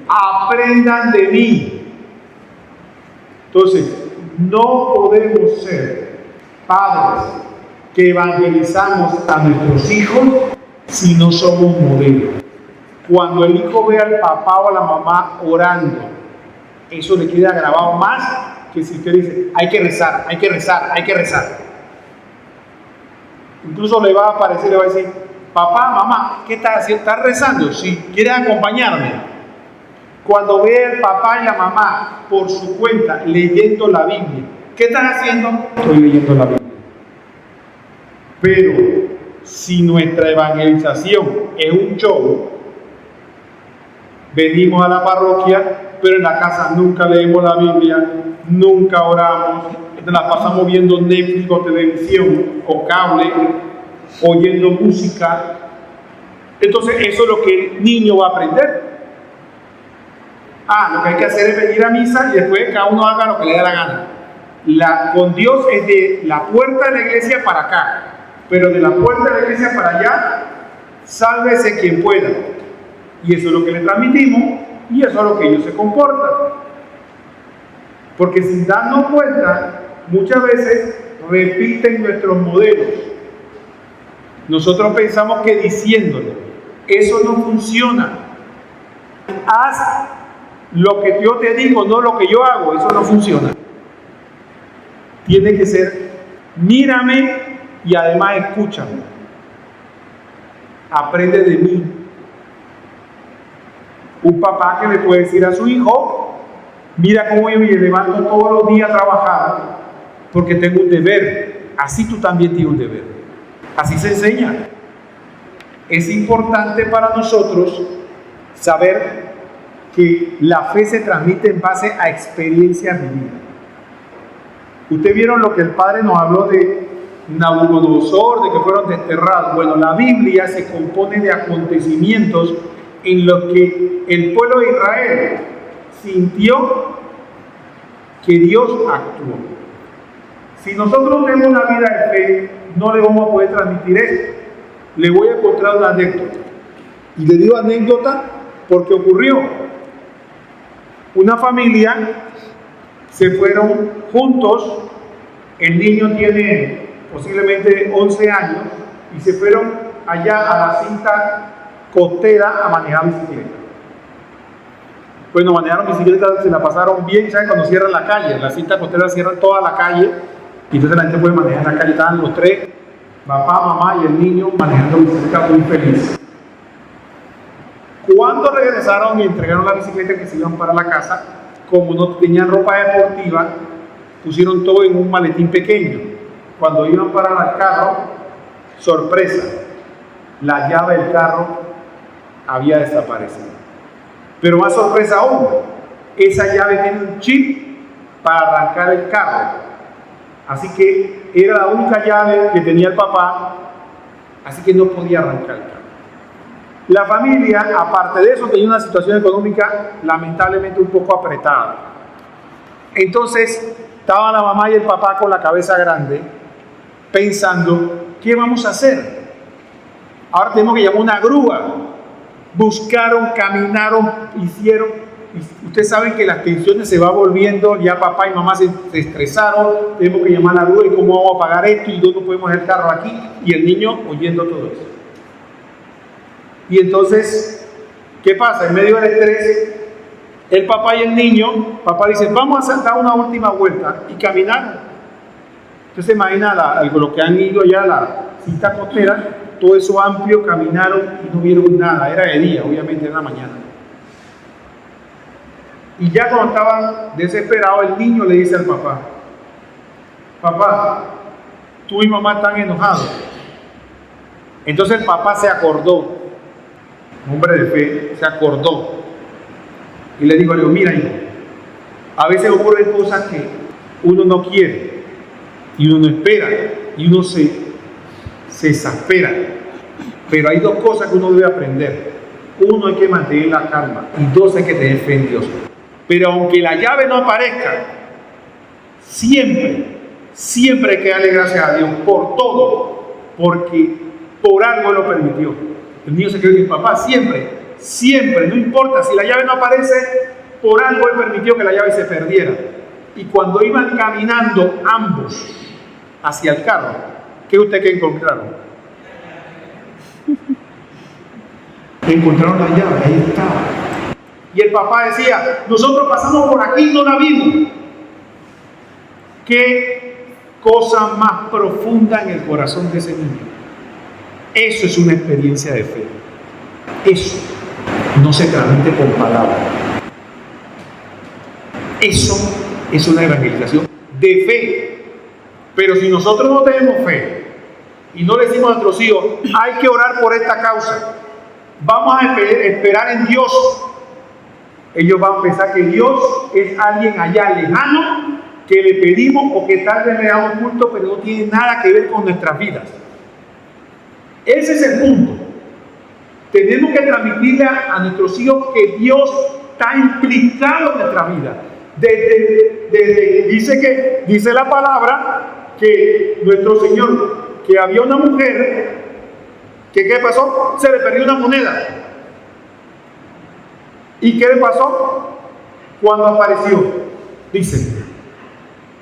aprendan de mí. Entonces, no podemos ser padres que evangelizamos a nuestros hijos si no somos modelos. Cuando el hijo ve al papá o a la mamá orando, eso le queda grabado más que si usted dice, hay que rezar, hay que rezar, hay que rezar. Incluso le va a aparecer, le va a decir, papá, mamá, ¿qué estás haciendo? ¿Estás rezando? Si quieres acompañarme. Cuando ve al papá y la mamá por su cuenta leyendo la Biblia, ¿qué estás haciendo? Estoy leyendo la Biblia. Pero si nuestra evangelización es un show, venimos a la parroquia, pero en la casa nunca leemos la Biblia, nunca oramos, la pasamos viendo Netflix o televisión o cable, oyendo música. Entonces eso es lo que el niño va a aprender. Lo que hay que hacer es venir a misa y después cada uno haga lo que le dé la gana. Con Dios es de la puerta de la iglesia para acá, pero de la puerta de la iglesia para allá, sálvese quien pueda. Y eso es lo que le transmitimos y eso es lo que ellos se comportan. Porque sin darnos cuenta, muchas veces repiten nuestros modelos. Nosotros pensamos que diciéndole, eso no funciona. Haz lo que yo te digo, no lo que yo hago, eso no funciona. Tiene que ser, mírame y además escúchame. Aprende de mí. Un papá que le puede decir a su hijo, mira cómo yo me levanto todos los días a trabajar porque tengo un deber. Así tú también tienes un deber. Así se enseña. Es importante para nosotros saber que la fe se transmite en base a experiencias vividas. Ustedes vieron lo que el Padre nos habló de Nabucodonosor, de que fueron desterrados. Bueno, la Biblia se compone de acontecimientos en los que el pueblo de Israel sintió que Dios actuó. Si nosotros tenemos una vida de fe, no le vamos a poder transmitir esto. Le voy a contar una anécdota. Y le digo anécdota porque ocurrió. Una familia se fueron juntos, el niño tiene posiblemente 11 años, y se fueron allá a la cinta costera a manejar bicicleta. Bueno, manejaron bicicleta, se la pasaron bien, ¿saben? Cuando cierran la calle, la cinta costera cierran toda la calle, y entonces la gente puede manejar en la calle. Estaban los tres, papá, mamá y el niño, manejando bicicleta muy feliz. Cuando regresaron y entregaron la bicicleta que se iban para la casa, como no tenían ropa deportiva, pusieron todo en un maletín pequeño. Cuando iban para el carro, sorpresa, la llave del carro había desaparecido. Pero más sorpresa aún, esa llave tiene un chip para arrancar el carro. Así que era la única llave que tenía el papá, así que no podía arrancar el carro. La familia, aparte de eso, tenía una situación económica lamentablemente un poco apretada. Entonces, estaban la mamá y el papá con la cabeza grande, pensando, ¿qué vamos a hacer? Ahora tenemos que llamar una grúa. Buscaron, caminaron, hicieron. Y ustedes saben que las tensiones se van volviendo, ya papá y mamá se estresaron, tenemos que llamar a la grúa y cómo vamos a pagar esto y dónde podemos dejar el carro aquí. Y el niño oyendo todo eso. Y entonces, ¿qué pasa? En medio del estrés, el papá y el niño, papá dice, vamos a dar una última vuelta, y caminaron. Entonces se imagina lo que han ido ya a la cinta costera, todo eso amplio, caminaron y no vieron nada. Era de día, obviamente era la mañana. Y ya cuando estaban desesperados, el niño le dice al papá: papá, tú y mamá están enojados. Entonces el papá se acordó, hombre de fe, se acordó y le dijo: mira, hijo, a veces ocurren cosas que uno no quiere y uno no espera y uno se exaspera, pero hay dos cosas que uno debe aprender. Uno, hay que mantener la calma, y dos, hay que tener fe en Dios. Pero aunque la llave no aparezca, siempre hay que darle gracias a Dios por todo, porque por algo lo permitió. El niño se quedó y dijo: papá, siempre, no importa si la llave no aparece, por algo él permitió que la llave se perdiera. Y cuando iban caminando ambos hacia el carro, ¿qué usted que encontraron? Encontraron la llave, ahí estaba. Y el papá decía: nosotros pasamos por aquí y no la vimos. Qué cosa más profunda en el corazón de ese niño. Eso es una experiencia de fe. Eso no se transmite con palabras. Eso es una evangelización de fe. Pero si nosotros no tenemos fe y no le decimos a nuestros hijos: hay que orar por esta causa, vamos a esperar en Dios, ellos van a pensar que Dios es alguien allá lejano que le pedimos o que tal vez le damos culto, pero no tiene nada que ver con nuestras vidas. Ese es el punto. Tenemos que transmitirle a nuestros hijos que Dios está implicado en nuestra vida. Dice la palabra que nuestro Señor, que había una mujer que ¿qué pasó? Se le perdió una moneda. ¿Y qué le pasó? Cuando apareció, dice: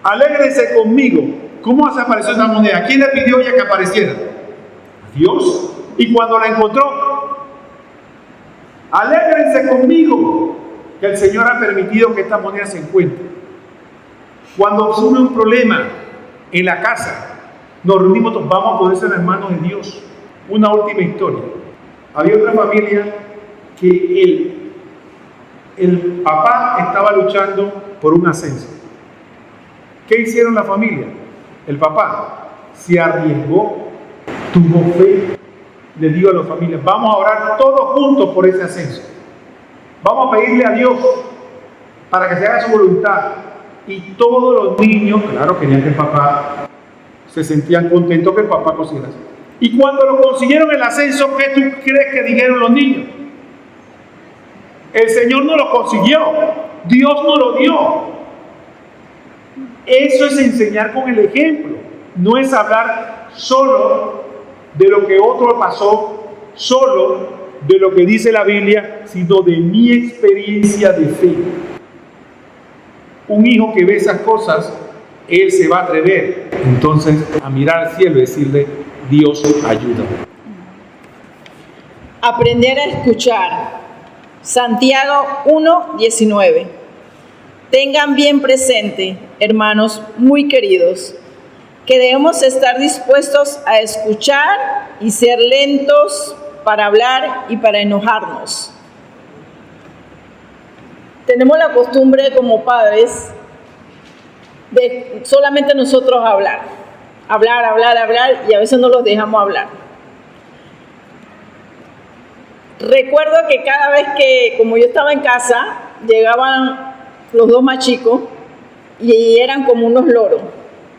alégrense conmigo. ¿Cómo se apareció esa moneda? ¿Quién le pidió ella que apareciera? Dios. Y cuando la encontró: alégrense conmigo, que el Señor ha permitido que esta moneda se encuentre. Cuando surge un problema en la casa, nos reunimos, vamos a poder ser hermanos de Dios. Una última historia. Había otra familia que el papá estaba luchando por un ascenso. ¿Qué hicieron la familia? El papá se arriesgó, tuvo fe, le dijo a la familia: vamos a orar todos juntos por ese ascenso. Vamos a pedirle a Dios para que se haga su voluntad. Y todos los niños, claro, querían que el papá, se sentían contentos que el papá consiguiera así. Y cuando lo consiguieron el ascenso, ¿qué tú crees que dijeron los niños? El Señor no lo consiguió, Dios no lo dio. Eso es enseñar con el ejemplo. No es hablar solo de lo que otro pasó, solo de lo que dice la Biblia, sino de mi experiencia de fe. Un hijo que ve esas cosas, él se va a atrever entonces a mirar al cielo y decirle: Dios, ayúdame. Aprender a escuchar. Santiago 1:19. Tengan bien presente, hermanos muy queridos, que debemos estar dispuestos a escuchar y ser lentos para hablar y para enojarnos. Tenemos la costumbre como padres de solamente nosotros hablar, y a veces no los dejamos hablar. Recuerdo que cada vez que, como yo estaba en casa, llegaban los dos más chicos y eran como unos loros.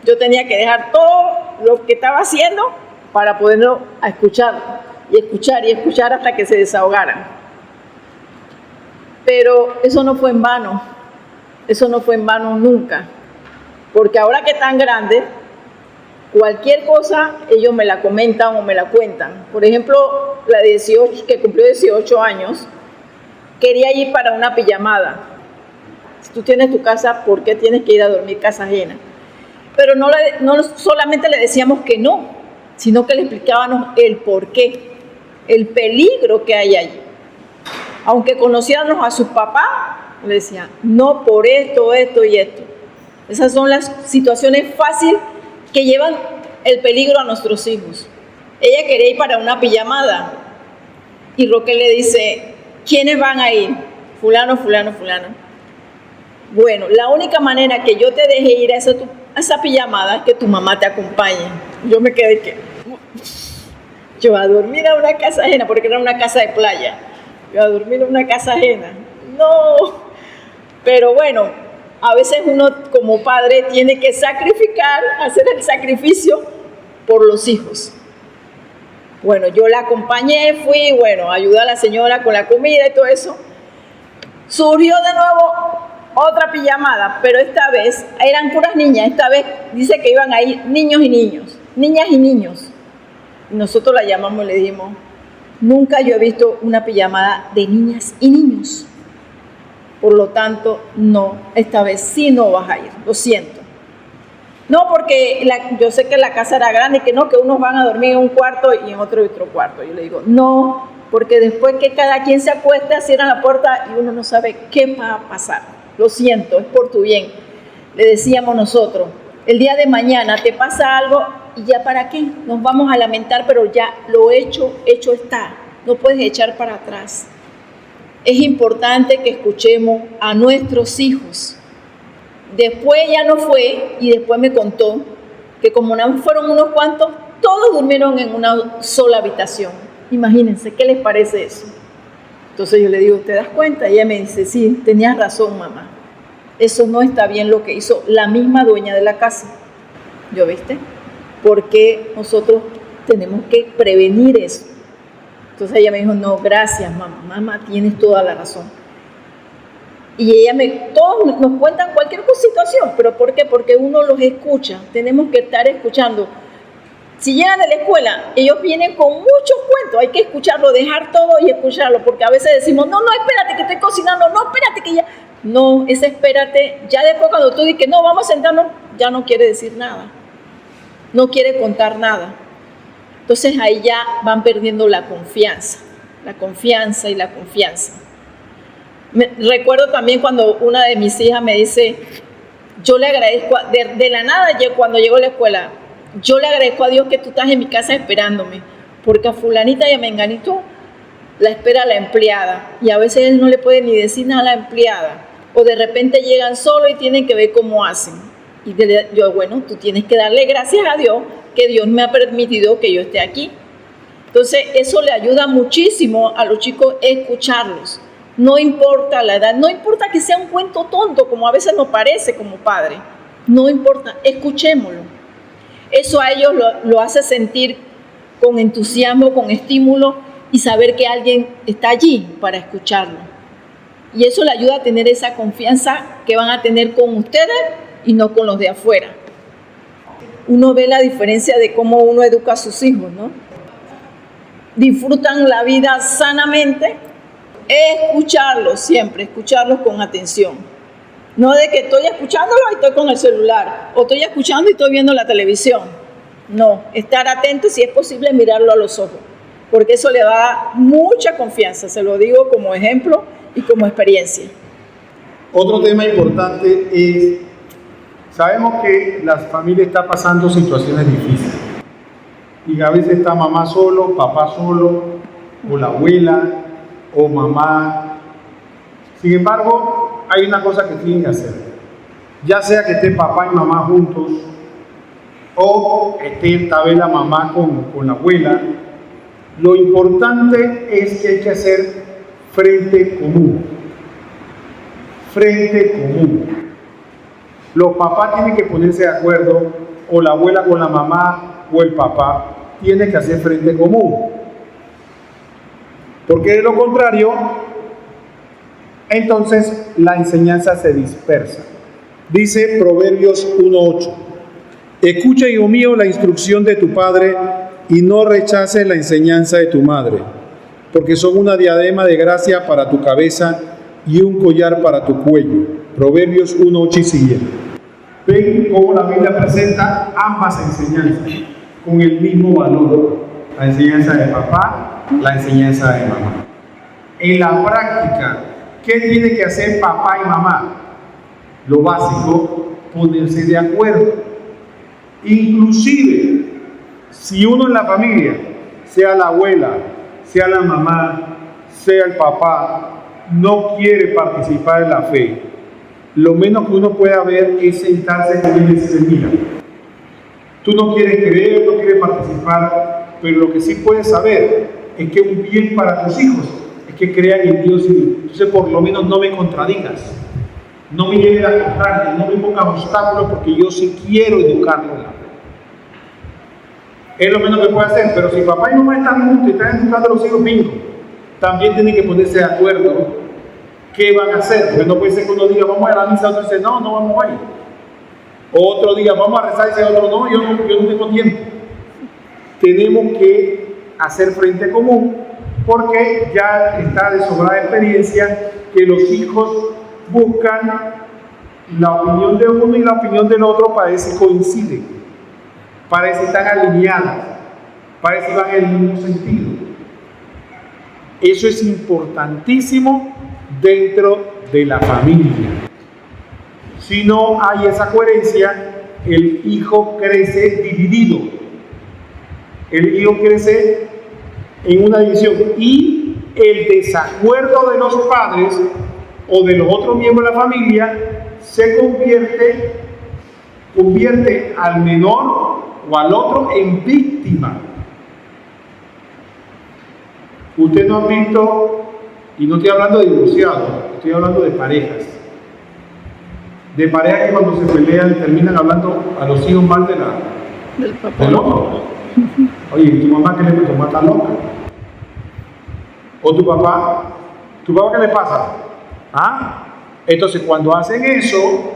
Yo tenía que dejar todo lo que estaba haciendo para poderlo escuchar y escuchar hasta que se desahogaran. Pero eso no fue en vano, nunca, porque ahora que están grandes, cualquier cosa ellos me la comentan o me la cuentan. Por ejemplo, la 18, que cumplió 18 años, quería ir para una pijamada. Si tú tienes tu casa, ¿por qué tienes que ir a dormir casa ajena? Pero no solamente le decíamos que no, sino que le explicábamos el por qué, el peligro que hay allí. Aunque conociéramos a sus papás, le decían: no por esto y esto. Esas son las situaciones fáciles que llevan el peligro a nuestros hijos. Ella quería ir para una pijamada. Y Roque le dice, ¿quiénes van a ir? Fulano, fulano, fulano. Bueno, la única manera que yo te deje ir a esa pijamada es que tu mamá te acompañe. Yo me quedé que... Yo a dormir a una casa ajena, porque era una casa de playa. Yo a dormir en una casa ajena. No. Pero bueno, a veces uno como padre tiene que sacrificar, hacer el sacrificio por los hijos. Bueno, yo la acompañé, fui, bueno, ayudé a la señora con la comida y todo eso. Surgió de nuevo otra pijamada, pero esta vez eran puras niñas. Esta vez dice que iban a ir niños y niños, niñas y niños. Y nosotros la llamamos y le dijimos, nunca yo he visto una pijamada de niñas y niños. Por lo tanto, no, esta vez sí no vas a ir, lo siento. No, porque yo sé que la casa era grande y que no, que unos van a dormir en un cuarto y en otro cuarto. Yo le digo, no, porque después que cada quien se acuesta, cierran la puerta y uno no sabe qué va a pasar. Lo siento, es por tu bien. Le decíamos nosotros, el día de mañana te pasa algo y ya para qué, nos vamos a lamentar, pero ya lo hecho está. No puedes echar para atrás. Es importante que escuchemos a nuestros hijos. Después ya no fue y después me contó que como no fueron unos cuantos, todos durmieron en una sola habitación. Imagínense, ¿qué les parece eso? Entonces yo le digo, ¿te das cuenta? Y ella me dice, sí, tenías razón, mamá. Eso no está bien lo que hizo la misma dueña de la casa. ¿Yo viste? Porque nosotros tenemos que prevenir eso. Entonces ella me dijo, no, gracias, mamá. Mamá, tienes toda la razón. Y todos nos cuentan cualquier situación, pero ¿por qué? Porque uno los escucha, tenemos que estar escuchando. Si llegan de la escuela, ellos vienen con muchos cuentos, hay que escucharlo, dejar todo y escucharlo, porque a veces decimos, no, espérate que estoy cocinando, no, espérate que ya... No, ese espérate, ya después cuando tú dices, no, vamos a sentarnos, ya no quiere decir nada, no quiere contar nada. Entonces ahí ya van perdiendo la confianza y la confianza. Recuerdo también cuando una de mis hijas me dice, yo le agradezco, de la nada cuando llegó a la escuela, yo le agradezco a Dios que tú estás en mi casa esperándome, porque a fulanita y a menganito la espera la empleada, y a veces él no le puede ni decir nada a la empleada, o de repente llegan solo y tienen que ver cómo hacen. Y yo, bueno, tú tienes que darle gracias a Dios que Dios me ha permitido que yo esté aquí. Entonces eso le ayuda muchísimo a los chicos escucharlos. No importa la edad, no importa que sea un cuento tonto, como a veces nos parece como padre. No importa, escuchémoslo. Eso a ellos lo hace sentir con entusiasmo, con estímulo y saber que alguien está allí para escucharlo. Y eso le ayuda a tener esa confianza que van a tener con ustedes y no con los de afuera. Uno ve la diferencia de cómo uno educa a sus hijos, ¿no? Disfrutan la vida sanamente. Escucharlos siempre, escucharlos con atención. No de que estoy escuchándolo y estoy con el celular, o estoy escuchando y estoy viendo la televisión. No, estar atento y si es posible mirarlo a los ojos, porque eso le va a dar mucha confianza, se lo digo como ejemplo y como experiencia. Otro tema importante es, sabemos que la familia está pasando situaciones difíciles y a veces está mamá solo, papá solo, o la abuela, o mamá. Sin embargo, hay una cosa que tienen que hacer, ya sea que esté papá y mamá juntos o esté esta vez la mamá con la abuela. Lo importante es que hay que hacer frente común. Los papás tienen que ponerse de acuerdo, o la abuela con la mamá, o el papá tiene que hacer frente común. Porque de lo contrario, entonces la enseñanza se dispersa. Dice Proverbios 1:8, escucha, hijo mío, la instrucción de tu padre y no rechaces la enseñanza de tu madre, porque son una diadema de gracia para tu cabeza y un collar para tu cuello. Proverbios 1:8 y siguiente. Ven cómo la Biblia presenta ambas enseñanzas con el mismo valor. La enseñanza de papá, la enseñanza de mamá. En la práctica, ¿qué tiene que hacer papá y mamá? Lo básico, ponerse de acuerdo. Inclusive, si uno en la familia sea la abuela, sea la mamá, sea el papá, no quiere participar en la fe, lo menos que uno puede hacer es sentarse con él y decirle, mira, tú no quieres creer, no quieres participar, pero lo que sí puedes saber es que un bien para tus hijos es que crean en Dios y mí. Entonces por lo menos no me contradigas, no me lleves a contraria, no me pongas obstáculos porque yo sí quiero educarlo en la fe. Es lo menos que puede hacer, pero si papá y mamá están juntos y están educando a los hijos, bingo, también tienen que ponerse de acuerdo qué van a hacer, porque no puede ser que uno diga vamos a la misa, otro dice no, no vamos a ir. O otro diga vamos a rezar y dice otro no, yo no tengo tiempo. Tenemos que hacer frente común porque ya está de sobrada experiencia que los hijos buscan la opinión de uno y la opinión del otro para ver si coinciden, para ver si están alineadas, para ver si van en el mismo sentido. Eso es importantísimo dentro de la familia. Si no hay esa coherencia, el hijo crece dividido. El hijo crece en una división y el desacuerdo de los padres o de los otros miembros de la familia se convierte al menor o al otro en víctima. Usted no ha visto, y no estoy hablando de divorciados, estoy hablando de parejas. De parejas que cuando se pelean terminan hablando a los hijos mal del otro. Oye, ¿tu mamá qué le pasó? ¿Mamá está loca? ¿O tu papá? ¿Tu papá qué le pasa? ¿Ah? Entonces cuando hacen eso,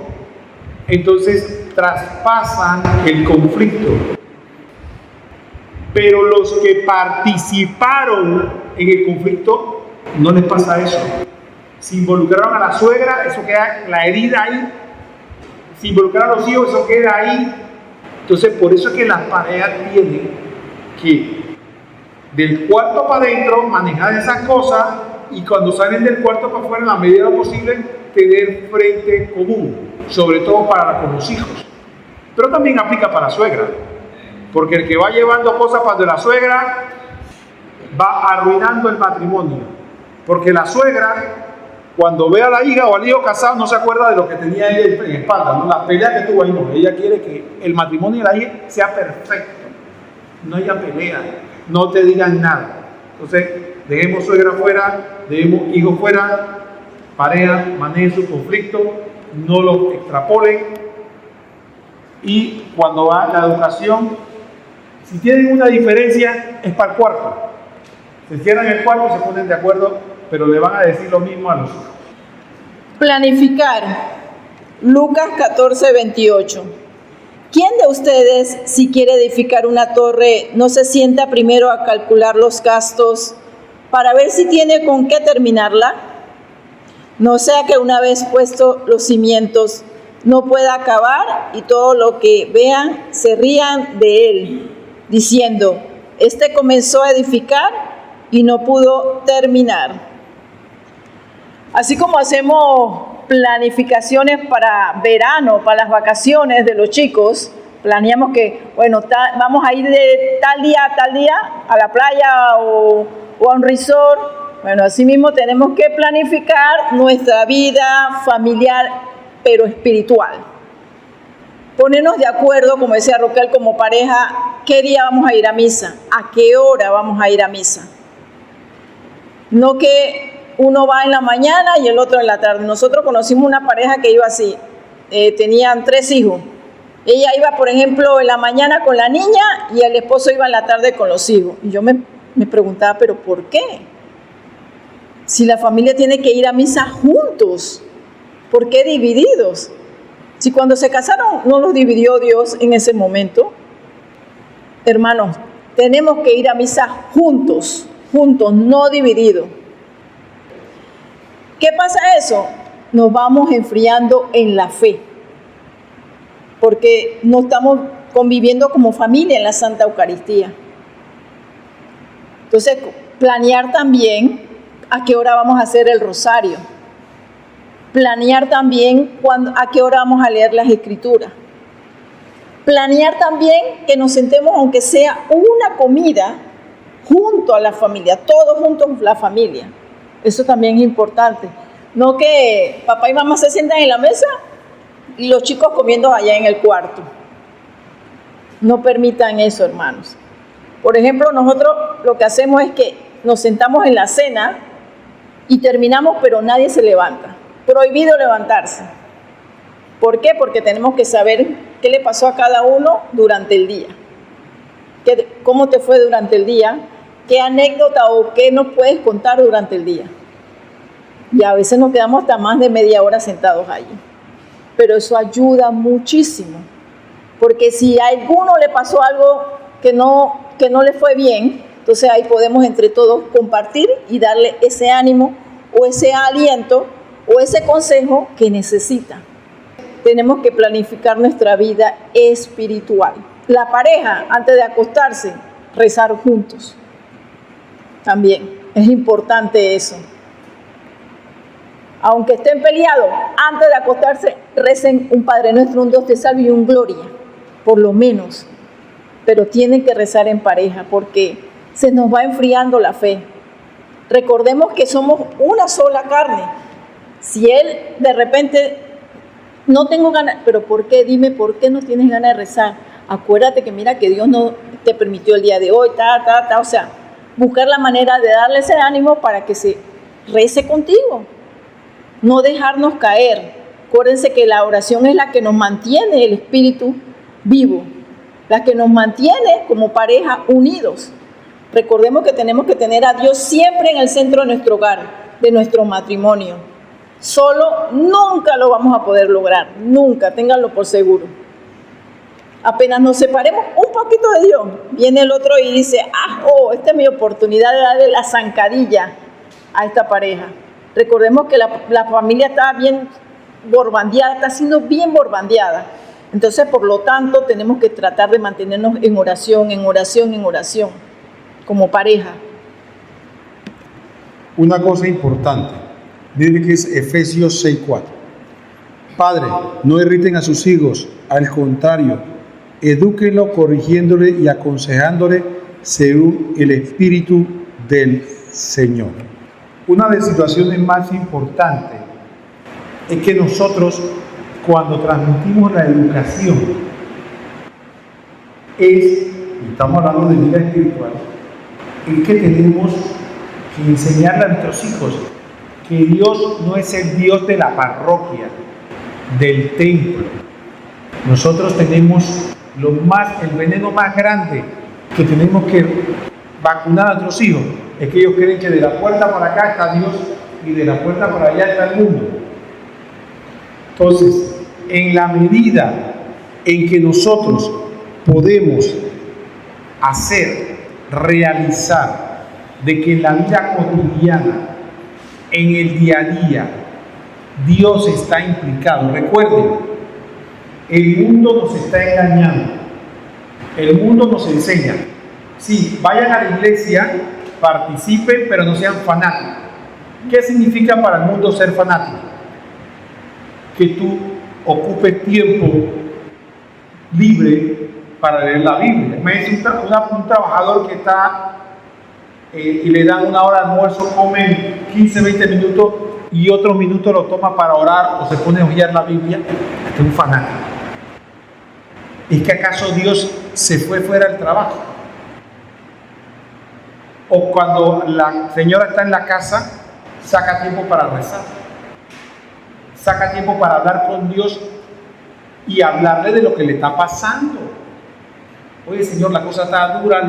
entonces traspasan el conflicto. Pero los que participaron en el conflicto, no les pasa eso. Si involucraron a la suegra, eso queda la herida ahí. Si involucraron a los hijos, eso queda ahí. Entonces, por eso es que las parejas tienen que, del cuarto para adentro, manejar esas cosas y cuando salen del cuarto para afuera, en la medida de lo posible, tener frente común, sobre todo con los hijos. Pero también aplica para la suegra, porque el que va llevando cosas para la suegra va arruinando el matrimonio, porque la suegra, cuando ve a la hija o al hijo casado, no se acuerda de lo que tenía ella en espalda, ¿no? La pelea que tuvo ahí, no. Ella quiere que el matrimonio de la hija sea perfecto, no haya pelea, no te digan nada. Entonces, dejemos suegra fuera, dejemos hijos fuera, pareja, manejen su conflicto, no lo extrapolen. Y cuando va la educación, si tienen una diferencia, es para el cuarto. Se cierran el cuarto, se ponen de acuerdo, pero le van a decir lo mismo a los hijos. Planificar. Lucas 14:28. ¿Quién de ustedes, si quiere edificar una torre, no se sienta primero a calcular los gastos para ver si tiene con qué terminarla? No sea que una vez puestos los cimientos no pueda acabar y todo lo que vean se rían de él, diciendo, este comenzó a edificar y no pudo terminar. Así como hacemos planificaciones para verano, para las vacaciones de los chicos, planeamos que, bueno, vamos a ir de tal día a tal día a la playa o a un resort. Bueno, así mismo tenemos que planificar nuestra vida familiar, pero espiritual. Ponernos de acuerdo, como decía Roquel, como pareja, qué día vamos a ir a misa, a qué hora vamos a ir a misa. No que uno va en la mañana y el otro en la tarde. Nosotros conocimos una pareja que iba así, tenían 3 hijos. Ella iba, por ejemplo, en la mañana con la niña y el esposo iba en la tarde con los hijos. Y yo me preguntaba, ¿pero por qué? Si la familia tiene que ir a misa juntos, ¿por qué divididos? Si cuando se casaron no los dividió Dios en ese momento. Hermanos, tenemos que ir a misa juntos, no divididos. ¿Qué pasa eso? Nos vamos enfriando en la fe, porque no estamos conviviendo como familia en la Santa Eucaristía. Entonces, planear también a qué hora vamos a hacer el rosario. Planear también a qué hora vamos a leer las Escrituras. Planear también que nos sentemos, aunque sea una comida, junto a la familia, todos juntos la familia. Eso también es importante. No que papá y mamá se sientan en la mesa y los chicos comiendo allá en el cuarto. No permitan eso, hermanos. Por ejemplo, nosotros lo que hacemos es que nos sentamos en la cena y terminamos, pero nadie se levanta. Prohibido levantarse. ¿Por qué? Porque tenemos que saber qué le pasó a cada uno durante el día. ¿Cómo te fue durante el día? ¿Qué anécdota o qué nos puedes contar durante el día? Y a veces nos quedamos hasta más de media hora sentados allí. Pero eso ayuda muchísimo. Porque si a alguno le pasó algo que no le fue bien, entonces ahí podemos entre todos compartir y darle ese ánimo o ese aliento o ese consejo que necesita. Tenemos que planificar nuestra vida espiritual. La pareja, antes de acostarse, rezar juntos. También es importante eso. Aunque estén peleados, antes de acostarse, recen un Padre Nuestro, un Dios te salve y un Gloria, por lo menos. Pero tienen que rezar en pareja porque se nos va enfriando la fe. Recordemos que somos una sola carne. Si él de repente, no tengo ganas, pero ¿por qué? Dime, ¿por qué no tienes ganas de rezar? Acuérdate que mira que Dios no te permitió el día de hoy, o sea, buscar la manera de darle ese ánimo para que se rece contigo. No dejarnos caer. Acuérdense que la oración es la que nos mantiene el espíritu vivo, la que nos mantiene como pareja unidos. Recordemos que tenemos que tener a Dios siempre en el centro de nuestro hogar, de nuestro matrimonio. Solo nunca lo vamos a poder lograr, nunca, ténganlo por seguro. Apenas nos separemos un poquito de Dios, viene el otro y dice, esta es mi oportunidad de darle la zancadilla a esta pareja. Recordemos que la familia está bien borbandeada, está siendo bien borbandeada. Entonces, por lo tanto, tenemos que tratar de mantenernos en oración, como pareja. Una cosa importante, miren que es Efesios 6:4. Padre, no irriten a sus hijos, al contrario, edúquenlo corrigiéndole y aconsejándole según el Espíritu del Señor. Una de las situaciones más importantes es que nosotros, cuando transmitimos la educación, estamos hablando de vida espiritual, es que tenemos que enseñarle a nuestros hijos que Dios no es el Dios de la parroquia, del templo. Nosotros tenemos el veneno más grande que tenemos que vacunar a nuestros hijos. Es que ellos creen que de la puerta por acá está Dios y de la puerta por allá está el mundo. Entonces, en la medida en que nosotros podemos realizar de que en la vida cotidiana, en el día a día, Dios está implicado. Recuerden, el mundo nos está engañando. El mundo nos enseña. Sí, vayan a la iglesia, participen, pero no sean fanáticos. ¿Qué significa para el mundo ser fanático? Que tú ocupes tiempo libre para leer la Biblia. Me dice un trabajador que está y le dan una hora de almuerzo, come 15, 20 minutos y otros minutos lo toma para orar o se pone a hojear la Biblia. Este es un fanático. ¿Es que acaso Dios se fue fuera del trabajo? O cuando la señora está en la casa, saca tiempo para rezar, saca tiempo para hablar con Dios y hablarle de lo que le está pasando. Oye, Señor, la cosa está dura,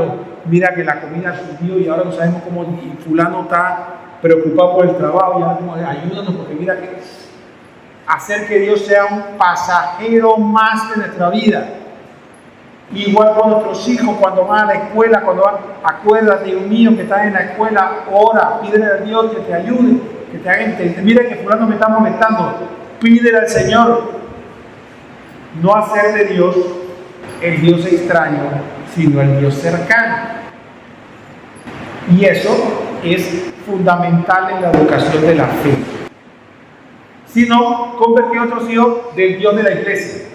mira que la comida subió y ahora no sabemos cómo, y fulano está preocupado por el trabajo y ahora como, ayúdanos porque mira que hacer que Dios sea un pasajero más de nuestra vida. Igual con nuestros hijos cuando van a la escuela, acuérdate, Dios mío, que están en la escuela, ora, pídele a Dios que te ayude, que te haga entender. Mira que fulano me está molestando, pídele al Señor. No hacer de Dios el Dios extraño, sino el Dios cercano. Y eso es fundamental en la educación de la fe. Si no, convertir a otros hijos del Dios de la iglesia.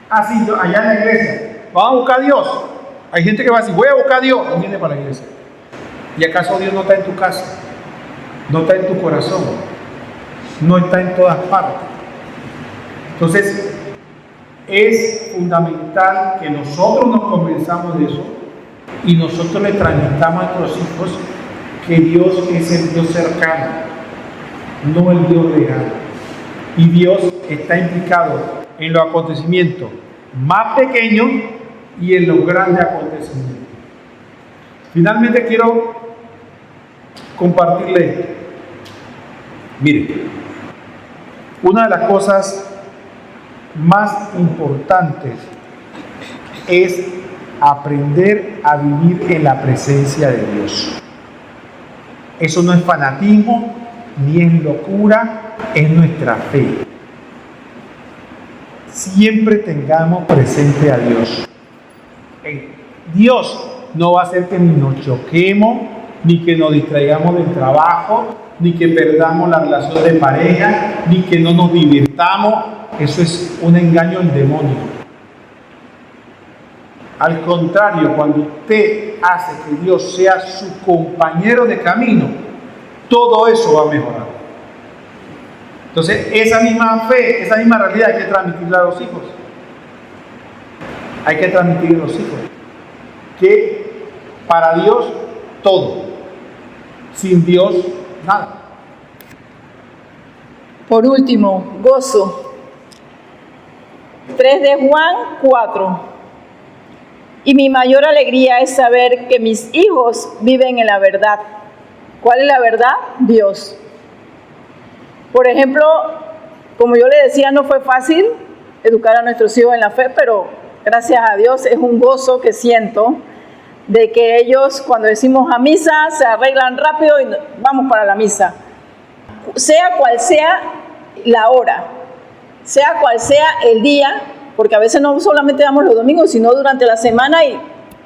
Así, allá en la iglesia, vamos a buscar a Dios. Hay gente que va a decir, voy a buscar a Dios, no viene para la iglesia. ¿Y acaso Dios no está en tu casa? ¿No está en tu corazón? ¿No está en todas partes? Entonces, es fundamental que nosotros nos convenzamos de eso y nosotros le transmitamos a nuestros hijos que Dios es el Dios cercano, no el Dios lejano. Y Dios está implicado en los acontecimientos más pequeños y en los grandes acontecimientos. Finalmente quiero compartirle esto. Mire, una de las cosas más importantes es aprender a vivir en la presencia de Dios. Eso no es fanatismo, ni es locura, es nuestra fe. Siempre tengamos presente a Dios. Dios no va a hacer que ni nos choquemos, ni que nos distraigamos del trabajo, ni que perdamos la relación de pareja, ni que no nos divirtamos. Eso es un engaño del demonio. Al contrario, cuando usted hace que Dios sea su compañero de camino, todo eso va a mejorar. Entonces, esa misma fe, esa misma realidad hay que transmitirla a los hijos. Hay que transmitirle a los hijos que para Dios todo, sin Dios nada. Por último, gozo. 3 de Juan 4. Y mi mayor alegría es saber que mis hijos viven en la verdad. ¿Cuál es la verdad? Dios. Por ejemplo, como yo le decía, no fue fácil educar a nuestros hijos en la fe, pero gracias a Dios es un gozo que siento de que ellos, cuando decimos a misa, se arreglan rápido y vamos para la misa. Sea cual sea la hora, sea cual sea el día, porque a veces no solamente vamos los domingos, sino durante la semana y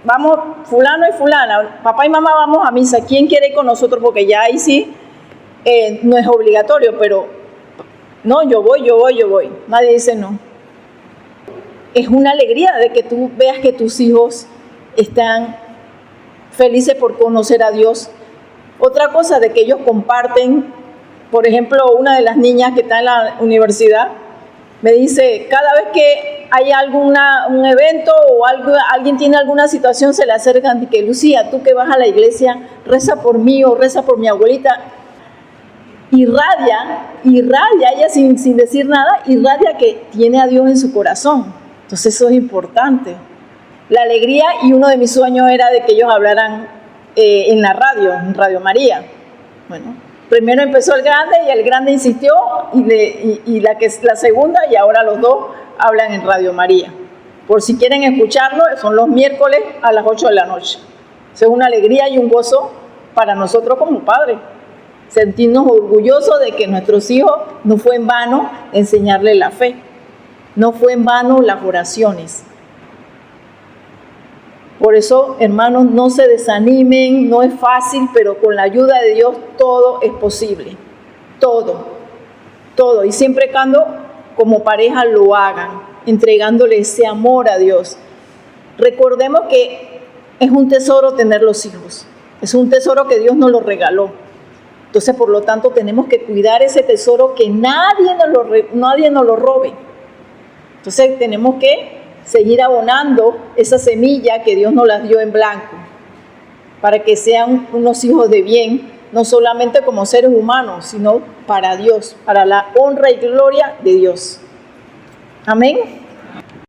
vamos fulano y fulana, papá y mamá vamos a misa, ¿quién quiere ir con nosotros? Porque ya ahí sí no es obligatorio, pero no, yo voy, nadie dice no. Es una alegría de que tú veas que tus hijos están felices por conocer a Dios. Otra cosa de que ellos comparten, por ejemplo, una de las niñas que está en la universidad, me dice, cada vez que hay un evento o alguien tiene alguna situación, se le acercan y que, Lucía, tú que vas a la iglesia, reza por mí o reza por mi abuelita. Irradia ella sin decir nada, irradia que tiene a Dios en su corazón. Entonces eso es importante. La alegría, y uno de mis sueños era de que ellos hablaran en la radio, en Radio María. Bueno, primero empezó el grande y el grande insistió y la segunda, y ahora los dos hablan en Radio María. Por si quieren escucharlo, son los miércoles a las 8 de la noche. Eso es una alegría y un gozo para nosotros como padres. Sentirnos orgullosos de que nuestros hijos no fue en vano enseñarles la fe. No fue en vano las oraciones. Por eso, hermanos, no se desanimen, no es fácil, pero con la ayuda de Dios todo es posible. Todo. Y siempre cuando como pareja lo hagan, entregándole ese amor a Dios. Recordemos que es un tesoro tener los hijos. Es un tesoro que Dios nos lo regaló. Entonces, por lo tanto, tenemos que cuidar ese tesoro, que nadie nos lo robe. Entonces, tenemos que seguir abonando esa semilla que Dios nos la dio en blanco, para que sean unos hijos de bien, no solamente como seres humanos, sino para Dios, para la honra y gloria de Dios. Amén.